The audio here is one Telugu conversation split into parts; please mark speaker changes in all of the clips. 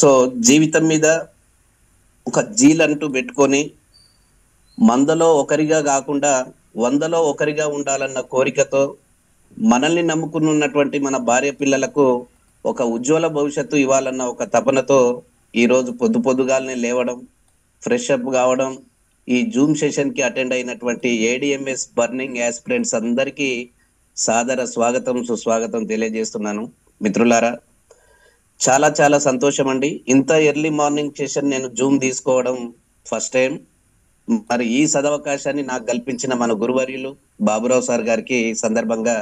Speaker 1: సో జీవితం మీద ఒక జీలంటూ పెట్టుకొని మందలో ఒకరిగా కాకుండా వందలో ఒకరిగా ఉండాలన్న కోరికతో మనల్ని నమ్ముకుని ఉన్నటువంటి మన భార్య పిల్లలకు ఒక ఉజ్వల భవిష్యత్తు ఇవ్వాలన్న ఒక తపనతో ఈరోజు పొద్దు పొద్దుగాలనే లేవడం, ఫ్రెష్ అప్ కావడం, ఈ జూమ్ సెషన్కి అటెండ్ అయినటువంటి ఏడిఎంఎస్ బర్నింగ్ యాస్పిరెంట్స్ అందరికీ సాదర స్వాగతం సుస్వాగతం తెలియజేస్తున్నాను. మిత్రులారా, చాలా చాలా సంతోషం అండి. ఇంత ఎర్లీ మార్నింగ్ సెషన్ నేను జూమ్ తీసుకోవడం ఫస్ట్ టైం. మరి ఈ సదవకాశాన్ని నాకు కల్పించిన మన గురువర్యులు బాబురావు సార్ గారికి ఈ సందర్భంగా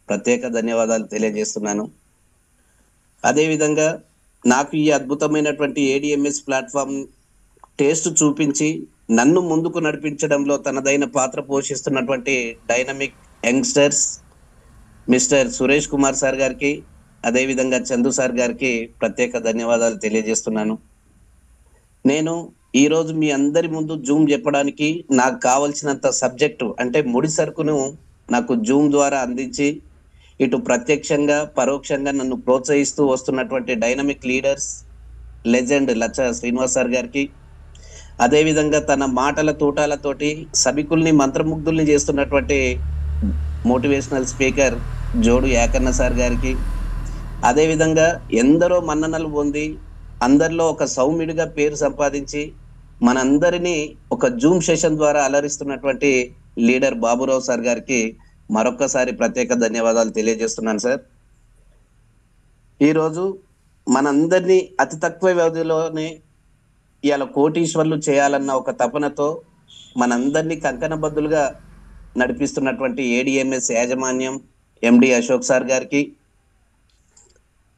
Speaker 1: ప్రత్యేక ధన్యవాదాలు తెలియజేస్తున్నాను. అదేవిధంగా నాకు ఈ అద్భుతమైనటువంటి ఏడిఎంఎస్ ప్లాట్ఫామ్ టేస్ట్ చూపించి నన్ను ముందుకు నడిపించడంలో తనదైన పాత్ర పోషిస్తున్నటువంటి dynamic youngsters mister Suresh Kumar sir గారికి, అదేవిధంగా చందు సార్ గారికి ప్రత్యేక ధన్యవాదాలు తెలియజేస్తున్నాను. నేను ఈరోజు మీ అందరి ముందు జూమ్ చెప్పడానికి నాకు కావలసినంత సబ్జెక్టు అంటే ముడి సరుకును నాకు జూమ్ ద్వారా అందించి ఇటు ప్రత్యక్షంగా పరోక్షంగా నన్ను ప్రోత్సహిస్తూ వస్తున్నటువంటి డైనమిక్ లీడర్స్ లెజెండ్ లచ్చ శ్రీనివాస్ సార్ గారికి, అదేవిధంగా తన మాటల తూటాలతోటి సభికుల్ని మంత్రముగ్ధుల్ని చేస్తున్నటువంటి మోటివేషనల్ స్పీకర్ జోడు యాకన్న సార్ గారికి, అదేవిధంగా ఎందరో మన్ననలు పొంది అందరిలో ఒక సౌమ్యుడిగా పేరు సంపాదించి మనందరినీ ఒక జూమ్ సెషన్ ద్వారా అలరిస్తున్నటువంటి లీడర్ బాబురావు సార్ గారికి మరొక్కసారి ప్రత్యేక ధన్యవాదాలు తెలియజేస్తున్నాను సార్. ఈరోజు మనందరినీ అతి తక్కువ వ్యవధిలోనే ఇవాళ కోటీశ్వర్లు చేయాలన్న ఒక తపనతో మనందరినీ కంకణబద్దులుగా నడిపిస్తున్నటువంటి ఏడిఎంఎస్ యాజమాన్యం ఎండి అశోక్ సార్ గారికి,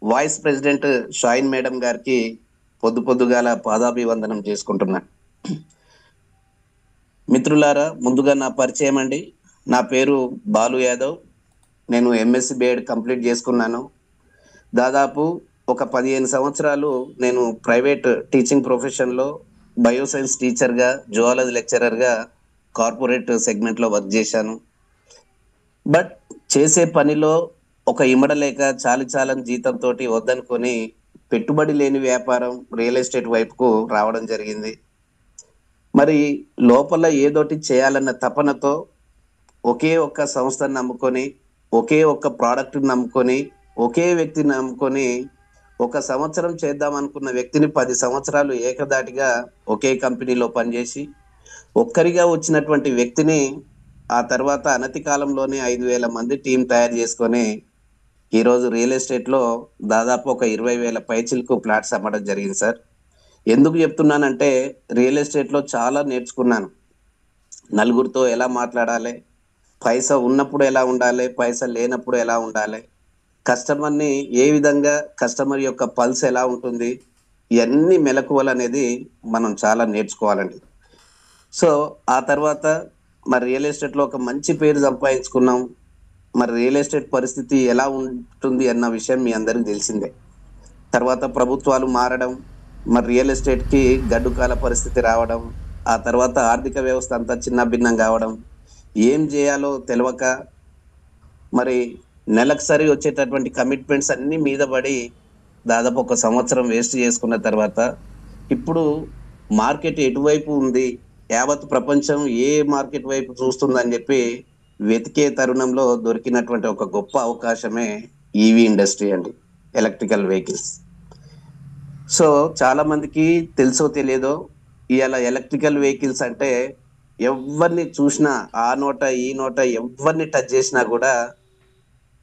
Speaker 1: వైస్ ప్రెసిడెంట్ షాయిన్ మేడం గారికి పొద్దు పొద్దుగాల పాదాభివందనం చేసుకుంటున్నాను. మిత్రులారా, ముందుగా నా పరిచయం అండి. నా పేరు బాలు యాదవ్. నేను ఎంఎస్సి బిఎడ్ కంప్లీట్ చేసుకున్నాను. దాదాపు ఒక 15 సంవత్సరాలు నేను ప్రైవేట్ టీచింగ్ ప్రొఫెషన్లో బయోసైన్స్ టీచర్గా, జువాలజీ లెక్చరర్గా కార్పొరేట్ సెగ్మెంట్లో వర్క్ చేశాను. బట్ చేసే పనిలో ఒక ఇమడలేక చాలని జీతంతో వద్దనుకొని పెట్టుబడి లేని వ్యాపారం రియల్ ఎస్టేట్ వైపుకు రావడం జరిగింది. మరి లోపల ఏదోటి చేయాలన్న తపనతో ఒకే ఒక్క సంస్థను నమ్ముకొని, ఒకే ఒక్క ప్రోడక్ట్ని నమ్ముకొని, ఒకే వ్యక్తిని నమ్ముకొని 1 సంవత్సరం చేద్దాం అనుకున్న వ్యక్తిని 10 సంవత్సరాలు ఏకదాటిగా ఒకే కంపెనీలో పనిచేసి ఒక్కరిగా వచ్చినటువంటి వ్యక్తిని ఆ తర్వాత అనతి కాలంలోనే 5,000 మంది టీం తయారు చేసుకొని ఈరోజు రియల్ ఎస్టేట్లో దాదాపు ఒక 20,000 పైచిలకు ఫ్లాట్స్ అమ్మడం జరిగింది సార్. ఎందుకు చెప్తున్నానంటే రియల్ ఎస్టేట్లో చాలా నేర్చుకున్నాను. నలుగురితో ఎలా మాట్లాడాలి, పైసా ఉన్నప్పుడు ఎలా ఉండాలి, పైసా లేనప్పుడు ఎలా ఉండాలి, కస్టమర్ని ఏ విధంగా, కస్టమర్ యొక్క పల్స్ ఎలా ఉంటుంది, ఇవన్నీ మెలకువలు అనేది మనం చాలా నేర్చుకోవాలండి. సో ఆ తర్వాత మరి రియల్ ఎస్టేట్లో ఒక మంచి పేరు సంపాదించుకున్నాం. మరి రియల్ ఎస్టేట్ పరిస్థితి ఎలా ఉంటుంది అన్న విషయం మీ అందరికీ తెలిసిందే. తర్వాత ప్రభుత్వాలు మారడం, మరి రియల్ ఎస్టేట్కి గడ్డుకాల పరిస్థితి రావడం, ఆ తర్వాత ఆర్థిక వ్యవస్థ అంతా చిన్న భిన్నం కావడం, ఏం చేయాలో తెలియక మరి నెలసరి వచ్చేటటువంటి కమిట్మెంట్స్ అన్నీ మీద పడి దాదాపు 1 సంవత్సరం వేస్ట్ చేసుకున్న తర్వాత ఇప్పుడు మార్కెట్ ఎటువైపు ఉంది, యావత్ ప్రపంచం ఏ మార్కెట్ వైపు చూస్తుందని చెప్పి వెతికే తరుణంలో దొరికినటువంటి ఒక గొప్ప అవకాశమే ఈవీ ఇండస్ట్రీ అండి, ఎలక్ట్రికల్ వెహికల్స్. సో చాలా మందికి తెలుసో తెలియదో ఇవాళ ఎలక్ట్రికల్ వెహికల్స్ అంటే ఎవరిని చూసినా ఆ నోట ఈ నోట ఎవరిని టచ్ చేసినా కూడా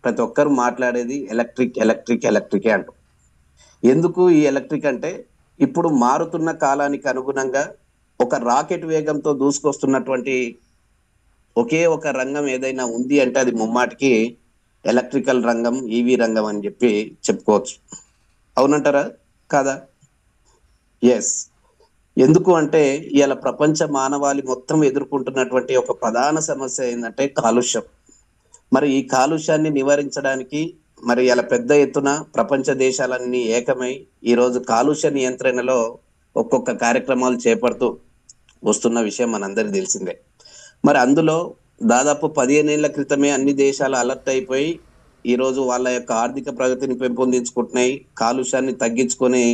Speaker 1: ప్రతి ఒక్కరు మాట్లాడేది ఎలక్ట్రిక్ ఎలక్ట్రిక్ ఎలక్ట్రికే అంటూ. ఎందుకు ఈ ఎలక్ట్రిక్ అంటే ఇప్పుడు మారుతున్న కాలానికి అనుగుణంగా ఒక రాకెట్ వేగంతో దూసుకొస్తున్నటువంటి ఒకే ఒక రంగం ఏదైనా ఉంది అంటే అది ముమ్మాటికి ఎలక్ట్రికల్ రంగం, ఈవీ రంగం అని చెప్పి చెప్పుకోవచ్చు. అవునంటారా కాదా? ఎస్. ఎందుకు అంటే ఇవాళ ప్రపంచ మానవాళి మొత్తం ఎదుర్కొంటున్నటువంటి ఒక ప్రధాన సమస్య ఏంటంటే కాలుష్యం. మరి ఈ కాలుష్యాన్ని నివారించడానికి మరి ఇలా పెద్ద ఎత్తున ప్రపంచ దేశాలన్నీ ఏకమై ఈరోజు కాలుష్య నియంత్రణలో ఒక్కొక్క కార్యక్రమాలు చేపడుతూ వస్తున్న విషయం మనందరికీ తెలిసిందే. మరి అందులో దాదాపు 15 ఏళ్ల క్రితమే అన్ని దేశాలు అలర్ట్ అయిపోయి ఈరోజు వాళ్ళ యొక్క ఆర్థిక ప్రగతిని పెంపొందించుకుంటున్నాయి, కాలుష్యాన్ని తగ్గించుకొని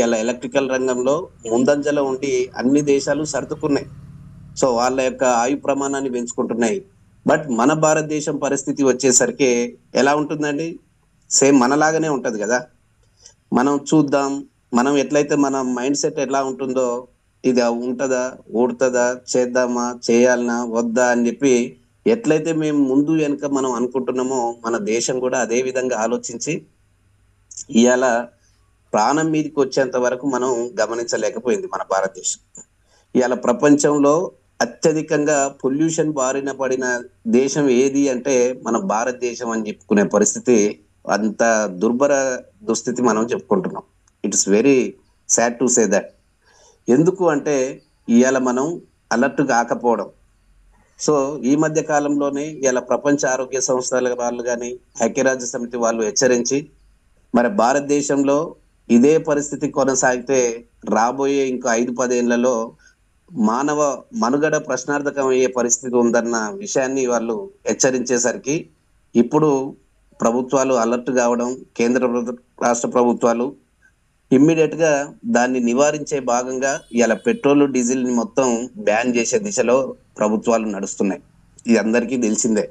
Speaker 1: ఇలా ఎలక్ట్రికల్ రంగంలో ముందంజలో ఉండి అన్ని దేశాలు సర్దుకున్నాయి. సో వాళ్ళ యొక్క ఆయు ప్రమాణాన్ని పెంచుకుంటున్నాయి. బట్ మన భారతదేశం పరిస్థితి వచ్చేసరికి ఎలా ఉంటుందండి? సేమ్ మనలాగానే ఉంటది కదా. మనం చూద్దాం, మనం ఎట్లయితే మన మైండ్ సెట్ ఎలా ఉంటుందో, ఇది ఉంటదా, ఊడుతుందా, చేద్దామా, చేయాలనా, వద్దా అని చెప్పి ఎట్లయితే మేము ముందు వెనుక మనం అనుకుంటున్నామో మన దేశం కూడా అదే విధంగా ఆలోచించి ఇవాళ ప్రాణం మీదకి వచ్చేంత వరకు మనం గమనించలేకపోయింది మన భారతదేశం. ఇవాళ ప్రపంచంలో అత్యధికంగా పొల్యూషన్ బారిన పడిన దేశం ఏది అంటే మన భారతదేశం అని చెప్పుకునే పరిస్థితి, అంత దుర్భర దుస్థితి మనం చెప్పుకుంటున్నాం. It's very sad to say that. ఎందుకు అంటే ఇవాళ మనం అలర్ట్ కాకపోవడం. సో ఈ మధ్య కాలంలోనే ఇలా ప్రపంచ ఆరోగ్య సంస్థల వాళ్ళు కానీ ఐక్యరాజ్య సమితి వాళ్ళు హెచ్చరించి మరి భారతదేశంలో ఇదే పరిస్థితి కొనసాగితే రాబోయే ఇంకో 5-10 ఏళ్లలో మానవ మనుగడ ప్రశ్నార్థకం అయ్యే పరిస్థితి ఉందన్న విషయాన్ని వాళ్ళు హెచ్చరించేసరికి ఇప్పుడు ప్రభుత్వాలు అలర్ట్ కావడం, రాష్ట్ర ప్రభుత్వాలు ఇమ్మీడియట్ గా దాన్ని నివారించే భాగంగా ఇలా పెట్రోల్ డీజిల్ ని మొత్తం బ్యాన్ చేసే దిశలో ప్రభుత్వాలు నడుస్తున్నాయి. ఇది అందరికీ తెలిసిందే.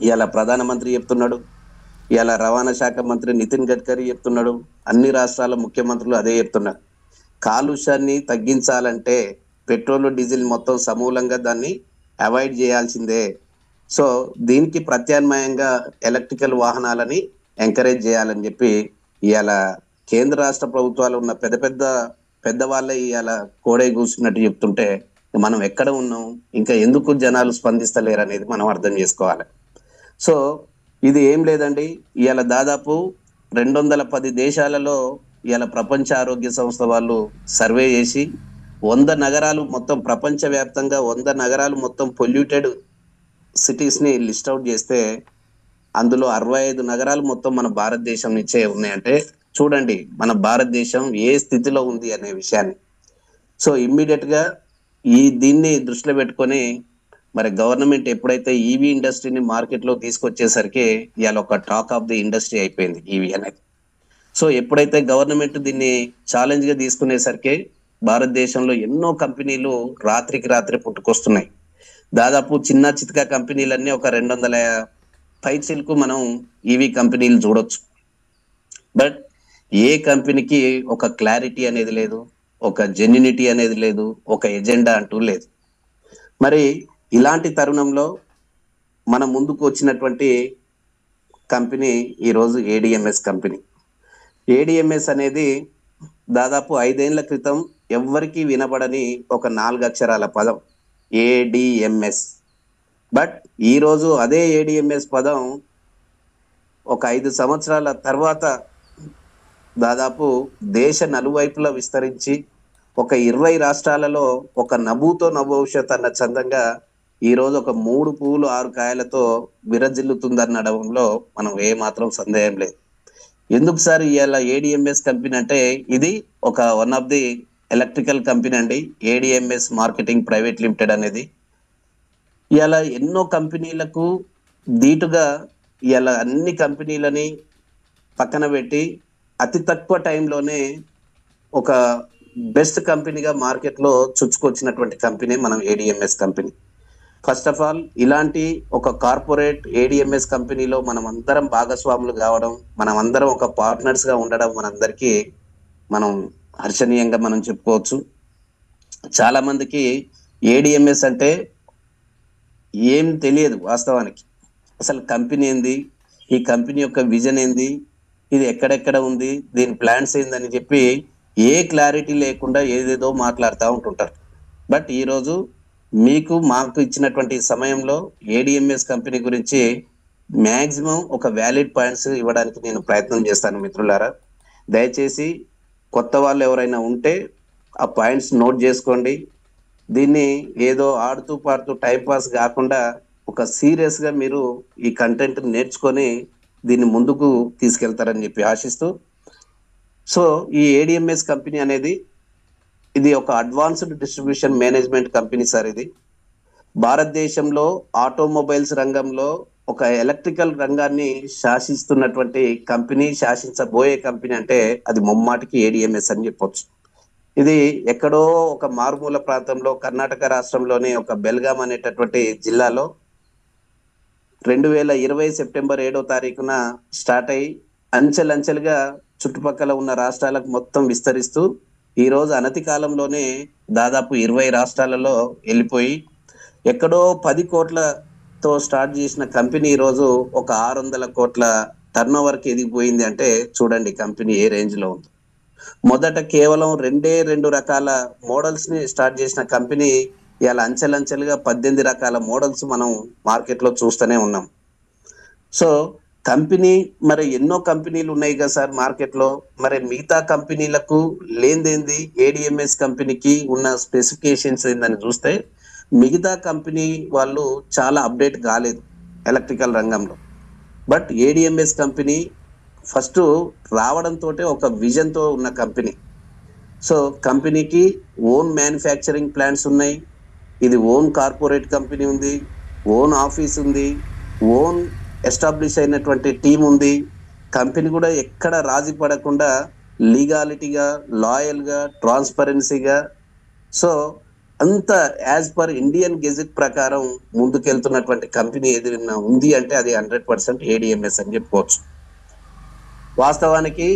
Speaker 1: ఇలా ప్రధానమంత్రి చెప్తున్నాడు, ఇలా రవాణా శాఖ మంత్రి నితిన్ గడ్కరీ చెప్తున్నాడు, అన్ని రాష్ట్రాల ముఖ్యమంత్రులు అదే చెప్తున్నారు. కాలుష్యాన్ని తగ్గించాలంటే పెట్రోల్ డీజిల్ మొత్తం సమూలంగా దాన్ని అవాయిడ్ చేయాల్సిందే. సో దీనికి ప్రత్యామ్నాయంగా ఎలక్ట్రికల్ వాహనాలని ఎంకరేజ్ చేయాలని చెప్పి ఇవాళ కేంద్ర రాష్ట్ర ప్రభుత్వాలు ఉన్న పెద్దవాళ్ళే ఇవాళ కోడై కూర్చున్నట్టు చెప్తుంటే మనం ఎక్కడ ఉన్నాం, ఇంకా ఎందుకు జనాలు స్పందిస్తలేరు అనేది మనం అర్థం చేసుకోవాలి. సో ఇది ఏం లేదండి, ఇవాళ దాదాపు 210 దేశాలలో ఇవాళ ప్రపంచ ఆరోగ్య సంస్థ వాళ్ళు సర్వే చేసి 100 నగరాలు మొత్తం ప్రపంచవ్యాప్తంగా 100 నగరాలు మొత్తం పొల్యూటెడ్ సిటీస్ ని లిస్ట్ అవుట్ చేస్తే అందులో 65 నగరాలు మొత్తం మన భారతదేశం నుంచే ఉన్నాయంటే చూడండి మన భారతదేశం ఏ స్థితిలో ఉంది అనే విషయాన్ని. సో ఇమ్మీడియట్ గా దీన్ని దృష్టిలో పెట్టుకొని మరి గవర్నమెంట్ ఎప్పుడైతే ఈవీ ఇండస్ట్రీని మార్కెట్ లో తీసుకొచ్చేసరికి ఇవాళ ఒక టాక్ ఆఫ్ ది ఇండస్ట్రీ అయిపోయింది ఈవీ అనేది. సో ఎప్పుడైతే గవర్నమెంట్ దీన్ని ఛాలెంజ్ గా తీసుకునేసరికి భారతదేశంలో ఎన్నో కంపెనీలు రాత్రికి రాత్రి పుట్టుకొస్తున్నాయి. దాదాపు చిన్న చితక కంపెనీలన్నీ ఒక 200 పైచిలకు మనం ఈవీ కంపెనీలు చూడొచ్చు. బట్ ఏ కంపెనీకి ఒక క్లారిటీ అనేది లేదు, ఒక జెన్యునిటీ అనేది లేదు, ఒక ఎజెండా అంటూ లేదు. మరి ఇలాంటి తరుణంలో మన ముందుకు వచ్చినటువంటి కంపెనీ ఈరోజు ఏడిఎంఎస్ కంపెనీ. ఏడిఎంఎస్ అనేది దాదాపు 5 ఏళ్ల క్రితం ఎవ్వరికీ వినబడని ఒక 4 అక్షరాల పదం ఏడిఎంఎస్. బట్ ఈరోజు అదే ఏడిఎంఎస్ పదం ఒక 5 సంవత్సరాల తర్వాత దాదాపు దేశ నలువైపులా విస్తరించి ఒక 20 రాష్ట్రాలలో ఒక నభూతో నభవిష్యత్ అన్న చందంగా ఈరోజు ఒక 3 పువ్వులు 6 కాయలతో విరజిల్లుతుందనడంలో మనం ఏమాత్రం సందేహం లేదు. ఎందుకు సార్ ఇవాళ ఏడిఎంఎస్ కంపెనీ అంటే ఇది ఒక one of the electrical company అండి. ఏడిఎంఎస్ మార్కెటింగ్ ప్రైవేట్ లిమిటెడ్ అనేది ఇవాళ ఎన్నో కంపెనీలకు ధీటుగా ఇవాళ అన్ని కంపెనీలని పక్కన పెట్టి అతి తక్కువ టైంలోనే ఒక బెస్ట్ కంపెనీగా మార్కెట్లో చుచ్చుకొచ్చినటువంటి కంపెనీ మనం ADMS company. First of all ఇలాంటి ఒక కార్పొరేట్ ఏడిఎంఎస్ కంపెనీలో మనం అందరం భాగస్వాములు కావడం, మనం అందరం ఒక పార్ట్నర్స్ గా ఉండడం మనందరికీ మనం హర్షణీయంగా మనం చెప్పుకోవచ్చు. చాలా మందికి ఏడిఎంఎస్ అంటే ఏం తెలియదు వాస్తవానికి. అసలు కంపెనీ ఏంది, ఈ కంపెనీ యొక్క విజన్ ఏంది, ఇది ఎక్కడెక్కడ ఉంది, దీని ప్లాన్స్ ఏందని చెప్పి ఏ క్లారిటీ లేకుండా ఏదేదో మాట్లాడుతూ ఉంటుంటారు. బట్ ఈరోజు మాకు ఇచ్చినటువంటి సమయంలో ఏడిఎంఎస్ కంపెనీ గురించి మ్యాక్సిమం ఒక వ్యాలిడ్ పాయింట్స్ ఇవ్వడానికి నేను ప్రయత్నం చేస్తాను. మిత్రులారా, దయచేసి కొత్త వాళ్ళు ఎవరైనా ఉంటే ఆ పాయింట్స్ నోట్ చేసుకోండి. దీన్ని ఏదో ఆడుతూ పాడుతూ టైంపాస్ కాకుండా ఒక సీరియస్ గా మీరు ఈ కంటెంట్ నేర్చుకొని దీన్ని ముందుకు తీసుకెళ్తారని చెప్పి ఆశిస్తూ, సో ఈ ఏడిఎంఎస్ కంపెనీ అనేది ఇది ఒక advanced distribution management company sir. ఇది భారతదేశంలో ఆటోమొబైల్స్ రంగంలో ఒక ఎలక్ట్రికల్ రంగాన్ని శాసిస్తున్నటువంటి కంపెనీ, శాసించబోయే కంపెనీ అంటే అది ముమ్మాటికి ఏడిఎంఎస్ అని చెప్పొచ్చు. ఇది ఎక్కడో ఒక మారుమూల ప్రాంతంలో కర్ణాటక రాష్ట్రంలోని ఒక బెల్గాం అనేటటువంటి జిల్లాలో 2020 సెప్టెంబర్ 7వ తారీఖున స్టార్ట్ అయ్యి అంచెలంచెలుగా చుట్టుపక్కల ఉన్న రాష్ట్రాలకు మొత్తం విస్తరిస్తూ ఈ రోజు అనతి కాలంలోనే దాదాపు 20 రాష్ట్రాలలో వెళ్ళిపోయి ఎక్కడో 10 కోట్లతో స్టార్ట్ చేసిన కంపెనీ ఈ రోజు ఒక 600 కోట్ల టర్న్ ఓవర్కి ఎదిగిపోయింది అంటే చూడండి కంపెనీ ఏ రేంజ్ లో ఉంది. మొదట కేవలం రెండు రకాల మోడల్స్ ని స్టార్ట్ చేసిన కంపెనీ ఇవాళ అంచెలంచెలుగా 18 రకాల మోడల్స్ మనం మార్కెట్ లో చూస్తూనే ఉన్నాం. సో కంపెనీ మరి ఎన్నో కంపెనీలు ఉన్నాయి కదా సార్ మార్కెట్ లో, మరి మిగతా కంపెనీలకు లేనిదేంది ఏడిఎంఎస్ కంపెనీకి ఉన్న స్పెసిఫికేషన్స్ ఏందని చూస్తే మిగతా కంపెనీ వాళ్ళు చాలా అప్డేట్ కాలేదు ఎలక్ట్రికల్ రంగంలో. బట్ ఏడిఎంఎస్ కంపెనీ ఫస్ట్ రావడంతో ఒక విజన్ తో ఉన్న కంపెనీ. సో కంపెనీకి ఓన్ మ్యానుఫ్యాక్చరింగ్ ప్లాంట్స్ ఉన్నాయి, ఇది ఓన్ కార్పొరేట్ కంపెనీ ఉంది, ఓన్ ఆఫీస్ ఉంది, ఓన్ ఎస్టాబ్లిష్ అయినటువంటి టీం ఉంది. కంపెనీ కూడా ఎక్కడ రాజీ పడకుండా లీగాలిటీగా, లాయల్గా, ట్రాన్స్పరెన్సీగా, సో అంత యాజ్ పర్ ఇండియన్ గెజెట్ ప్రకారం ముందుకెళ్తున్నటువంటి కంపెనీ ఏదైనా ఉంది అంటే అది 100% ఏడిఎంఎస్ అని చెప్పుకోవచ్చు. వాస్తవానికి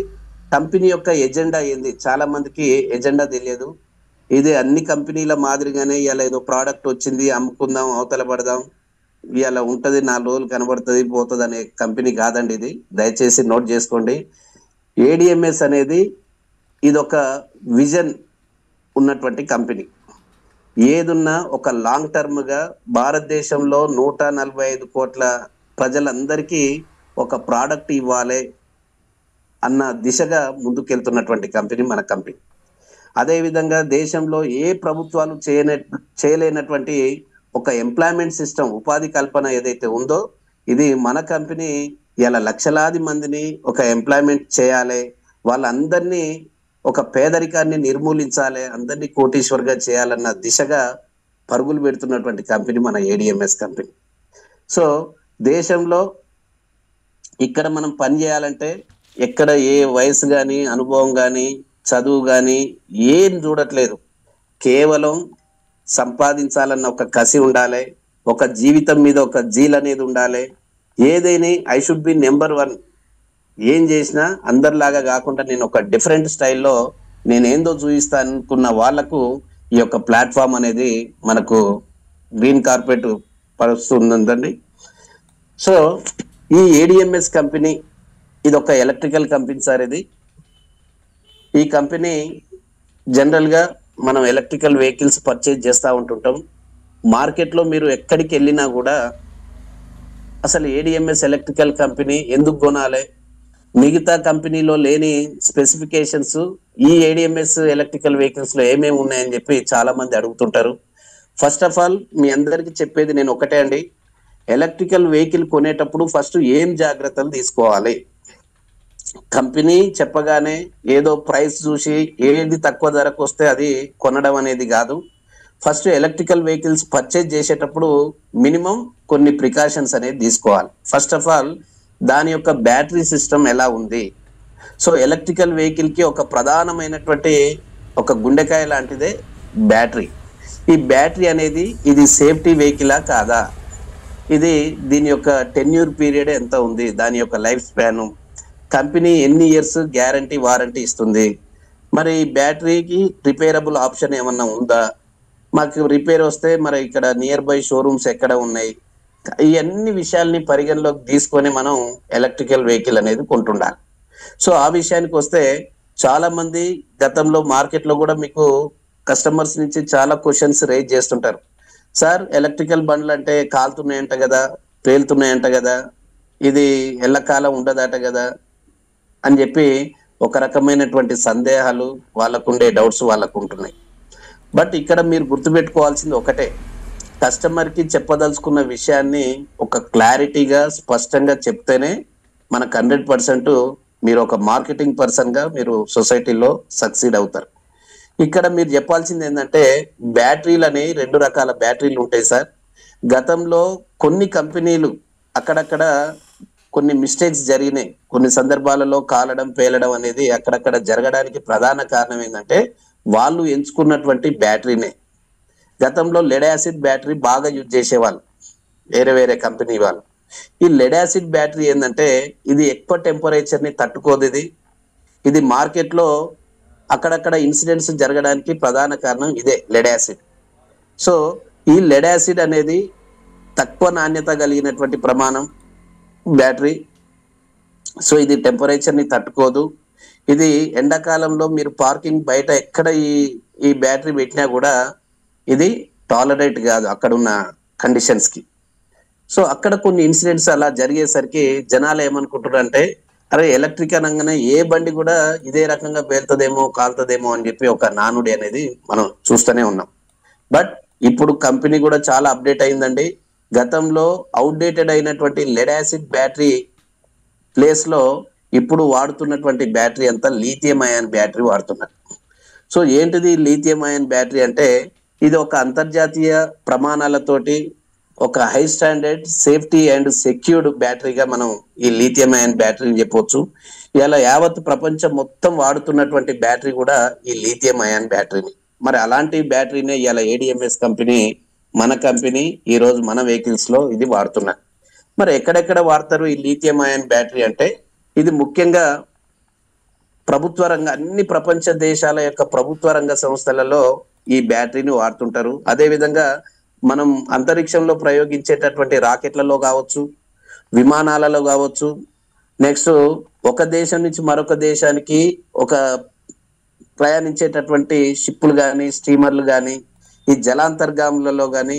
Speaker 1: కంపెనీ యొక్క ఎజెండా ఏంది చాలా మందికి ఎజెండా తెలియదు. ఇది అన్ని కంపెనీల మాదిరిగానే ఇలా ఏదో ప్రోడక్ట్ వచ్చింది అమ్ముకుందాం అవతల పడదాం ఇలా ఉంటది 4 రోజులు కనబడుతుంది పోతుంది అనే కంపెనీ కాదండి ఇది. దయచేసి నోట్ చేసుకోండి. ఏడిఎంఎస్ అనేది ఇది ఒక విజన్ ఉన్నటువంటి కంపెనీ. ఏదున్నా ఒక లాంగ్ టర్మ్ గా భారతదేశంలో 145 కోట్ల ప్రజలందరికీ ఒక ప్రోడక్ట్ ఇవ్వాలి అన్న దిశగా ముందుకెళ్తున్నటువంటి కంపెనీ మన కంపెనీ. అదేవిధంగా దేశంలో ఏ ప్రభుత్వాలు చేయలేనటువంటి ఒక ఎంప్లాయ్మెంట్ సిస్టమ్, ఉపాధి కల్పన ఏదైతే ఉందో ఇది మన కంపెనీ ఇలా లక్షలాది మందిని ఒక ఎంప్లాయ్మెంట్ చేయాలి, వాళ్ళందరినీ ఒక పేదరికాన్ని నిర్మూలించాలి, అందరినీ కోటీశ్వర్గా చేయాలన్న దిశగా పరుగులు పెడుతున్నటువంటి కంపెనీ మన ఏడిఎంఎస్ కంపెనీ. సో దేశంలో ఇక్కడ మనం పని చేయాలంటే ఎక్కడ ఏ వయసు కానీ, అనుభవం కానీ, చదువు కానీ ఏం చూడట్లేదు. కేవలం సంపాదించాలన్న ఒక కసి ఉండాలి, ఒక జీవితం మీద ఒక జీల్ అనేది ఉండాలి. ఏదైనా ఐ షుడ్ బి నెంబర్ 1, ఏం చేసినా అందరిలాగా కాకుండా నేను ఒక డిఫరెంట్ స్టైల్లో నేనేందో చూపిస్తా అనుకున్న వాళ్లకు ఈ యొక్క ప్లాట్ఫామ్ అనేది మనకు గ్రీన్ కార్పెట్ పరుస్తుందండి. సో ఈ ఏడిఎంఎస్ కంపెనీ ఇది ఒక ఎలక్ట్రికల్ కంపెనీ సార్. ఈ కంపెనీ జనరల్ గా మనం ఎలక్ట్రికల్ వెహికల్స్ పర్చేజ్ చేస్తూ ఉంటుంటాం. మార్కెట్లో మీరు ఎక్కడికి వెళ్ళినా కూడా అసలు ఏడిఎంఎస్ ఎలక్ట్రికల్ కంపెనీ ఎందుకు కొనాలి, మిగతా కంపెనీలో లేని స్పెసిఫికేషన్స్ ఈ ఏడిఎంఎస్ ఎలక్ట్రికల్ వెహికల్స్ లో ఏమేమి ఉన్నాయని చెప్పి చాలా మంది అడుగుతుంటారు. ఫస్ట్ ఆఫ్ ఆల్ మీ అందరికి చెప్పేది నేను ఒకటే అండి, ఎలక్ట్రికల్ వెహికల్ కొనేటప్పుడు ఫస్ట్ ఏం జాగ్రత్తలు తీసుకోవాలి. కంపెనీ చెప్పగానే ఏదో ప్రైస్ చూసి ఏది తక్కువ ధరకు వస్తే అది కొనడం అనేది కాదు. ఫస్ట్ ఎలక్ట్రికల్ వెహికల్స్ పర్చేజ్ చేసేటప్పుడు మినిమం కొన్ని ప్రికాషన్స్ అనేది తీసుకోవాలి. ఫస్ట్ ఆఫ్ ఆల్ దాని యొక్క బ్యాటరీ సిస్టమ్ ఎలా ఉంది. సో ఎలక్ట్రికల్ వెహికల్ కి ఒక ప్రధానమైనటువంటి ఒక గుండెకాయ లాంటిదే బ్యాటరీ. ఈ బ్యాటరీ అనేది ఇది సేఫ్టీ వెహికలా కాదా, ఇది దీని యొక్క టెన్యూర్ పీరియడ్ ఎంత ఉంది, దాని యొక్క లైఫ్ స్పాన్, కంపెనీ ఎన్ని ఇయర్స్ గ్యారంటీ వారంటీ ఇస్తుంది, మరి బ్యాటరీకి రిపేరబుల్ ఆప్షన్ ఏమన్నా ఉందా, మాకు రిపేర్ వస్తే మరి ఇక్కడ నియర్ బై షోరూమ్స్ ఎక్కడ ఉన్నాయి, ఈ అన్ని విషయాల్ని పరిగణలోకి తీసుకొని మనం ఎలక్ట్రికల్ వెహికల్ అనేది కొంటుండాలి. సో ఆ విషయానికి వస్తే చాలా మంది గతంలో మార్కెట్ లో కూడా మీకు కస్టమర్స్ నుంచి చాలా క్వశ్చన్స్ రైజ్ చేస్తుంటారు. సార్ ఎలక్ట్రికల్ బండ్లు అంటే కాలుతున్నాయంట కదా, పేలుతున్నాయంట కదా, ఇది ఎల్లకాలం ఉండదట కదా అని చెప్పి ఒక రకమైనటువంటి సందేహాలు వాళ్ళకుండే డౌట్స్ వాళ్ళకు ఉంటున్నాయి. బట్ ఇక్కడ మీరు గుర్తుపెట్టుకోవాల్సింది ఒకటే, కస్టమర్ కి చెప్పదలుచుకున్న విషయాన్ని ఒక క్లారిటీగా స్పష్టంగా చెప్తేనే మనకు 100% మీరు ఒక మార్కెటింగ్ పర్సన్ గా మీరు సొసైటీలో సక్సీడ్ అవుతారు. ఇక్కడ మీరు చెప్పాల్సింది ఏంటంటే బ్యాటరీలు అనేవి 2 రకాల బ్యాటరీలు ఉంటాయి సార్. గతంలో కొన్ని కంపెనీలు అక్కడక్కడ కొన్ని మిస్టేక్స్ జరిగినాయి. కొన్ని సందర్భాలలో కాలడం పేలడం అనేది అక్కడక్కడ జరగడానికి ప్రధాన కారణం ఏంటంటే వాళ్ళు ఎంచుకున్నటువంటి బ్యాటరీనే. గతంలో లెడ్ యాసిడ్ బ్యాటరీ బాగా యూజ్ చేసేవాళ్ళు వేరే వేరే కంపెనీ వాళ్ళు. ఈ లెడ్ యాసిడ్ బ్యాటరీ ఏంటంటే ఇది ఎక్కువ టెంపరేచర్ ని తట్టుకోదు. ఇది మార్కెట్ లో అక్కడక్కడ ఇన్సిడెంట్స్ జరగడానికి ప్రధాన కారణం ఇదే లెడ్ యాసిడ్. సో ఈ లెడ్ యాసిడ్ అనేది తక్కువ నాణ్యత కలిగినటువంటి ప్రమాణం బ్యాటరీ. సో ఇది టెంపరేచర్ ని తట్టుకోదు. ఇది ఎండాకాలంలో మీరు పార్కింగ్ బయట ఎక్కడ ఈ బ్యాటరీ పెట్టినా కూడా ఇది టాలరేట్ కాదు అక్కడ ఉన్న కండిషన్స్ కి. సో అక్కడ కొన్ని ఇన్సిడెంట్స్ అలా జరిగేసరికి జనాలు ఏమనుకుంటారు అంటే అరే ఎలక్ట్రిక్ అనగానే ఏ బండి కూడా ఇదే రకంగా పేలుతుందేమో కాలుతుందేమో అని చెప్పి ఒక నానుడి అనేది మనం చూస్తూనే ఉన్నాం. బట్ ఇప్పుడు కంపెనీ కూడా చాలా అప్డేట్ అయిందండి. గతంలో అవుట్డేటెడ్ అయినటువంటి లెడ్ యాసిడ్ బ్యాటరీ ప్లేస్ లో ఇప్పుడు వాడుతున్నటువంటి బ్యాటరీ అంతా లీథియం అయాన్ బ్యాటరీ వాడుతున్నారు. సో ఏంటిది లీథియం అయాన్ బ్యాటరీ అంటే ఇది ఒక అంతర్జాతీయ ప్రమాణాలతోటి ఒక high standard safety and secured బ్యాటరీగా మనం ఈ లీథియం అయాన్ బ్యాటరీని చెప్పవచ్చు. ఇలా యావత్ ప్రపంచం మొత్తం వాడుతున్నటువంటి బ్యాటరీ కూడా ఈ లీథియం అయాన్ బ్యాటరీని. మరి అలాంటి బ్యాటరీనే ఇలా ఏడిఎంఎస్ కంపెనీ మన కంపెనీ ఈ రోజు మన వెహికల్స్ లో ఇది వాడుతున్నారు. మరి ఎక్కడెక్కడ వాడతారు ఈ లీథియం అయాన్ బ్యాటరీ అంటే ఇది ముఖ్యంగా ప్రభుత్వ రంగ అన్ని ప్రపంచ దేశాల యొక్క ప్రభుత్వ రంగ సంస్థలలో ఈ బ్యాటరీని వాడుతుంటారు. అదే విధంగా మనం అంతరిక్షంలో ప్రయోగించేటటువంటి రాకెట్లలో కావచ్చు, విమానాలలో కావచ్చు, నెక్స్ట్ ఒక దేశం నుంచి మరొక దేశానికి ఒక ప్రయాణించేటటువంటి షిప్పులు కానీ స్టీమర్లు కానీ ఈ జలాంతర్గాములలో కానీ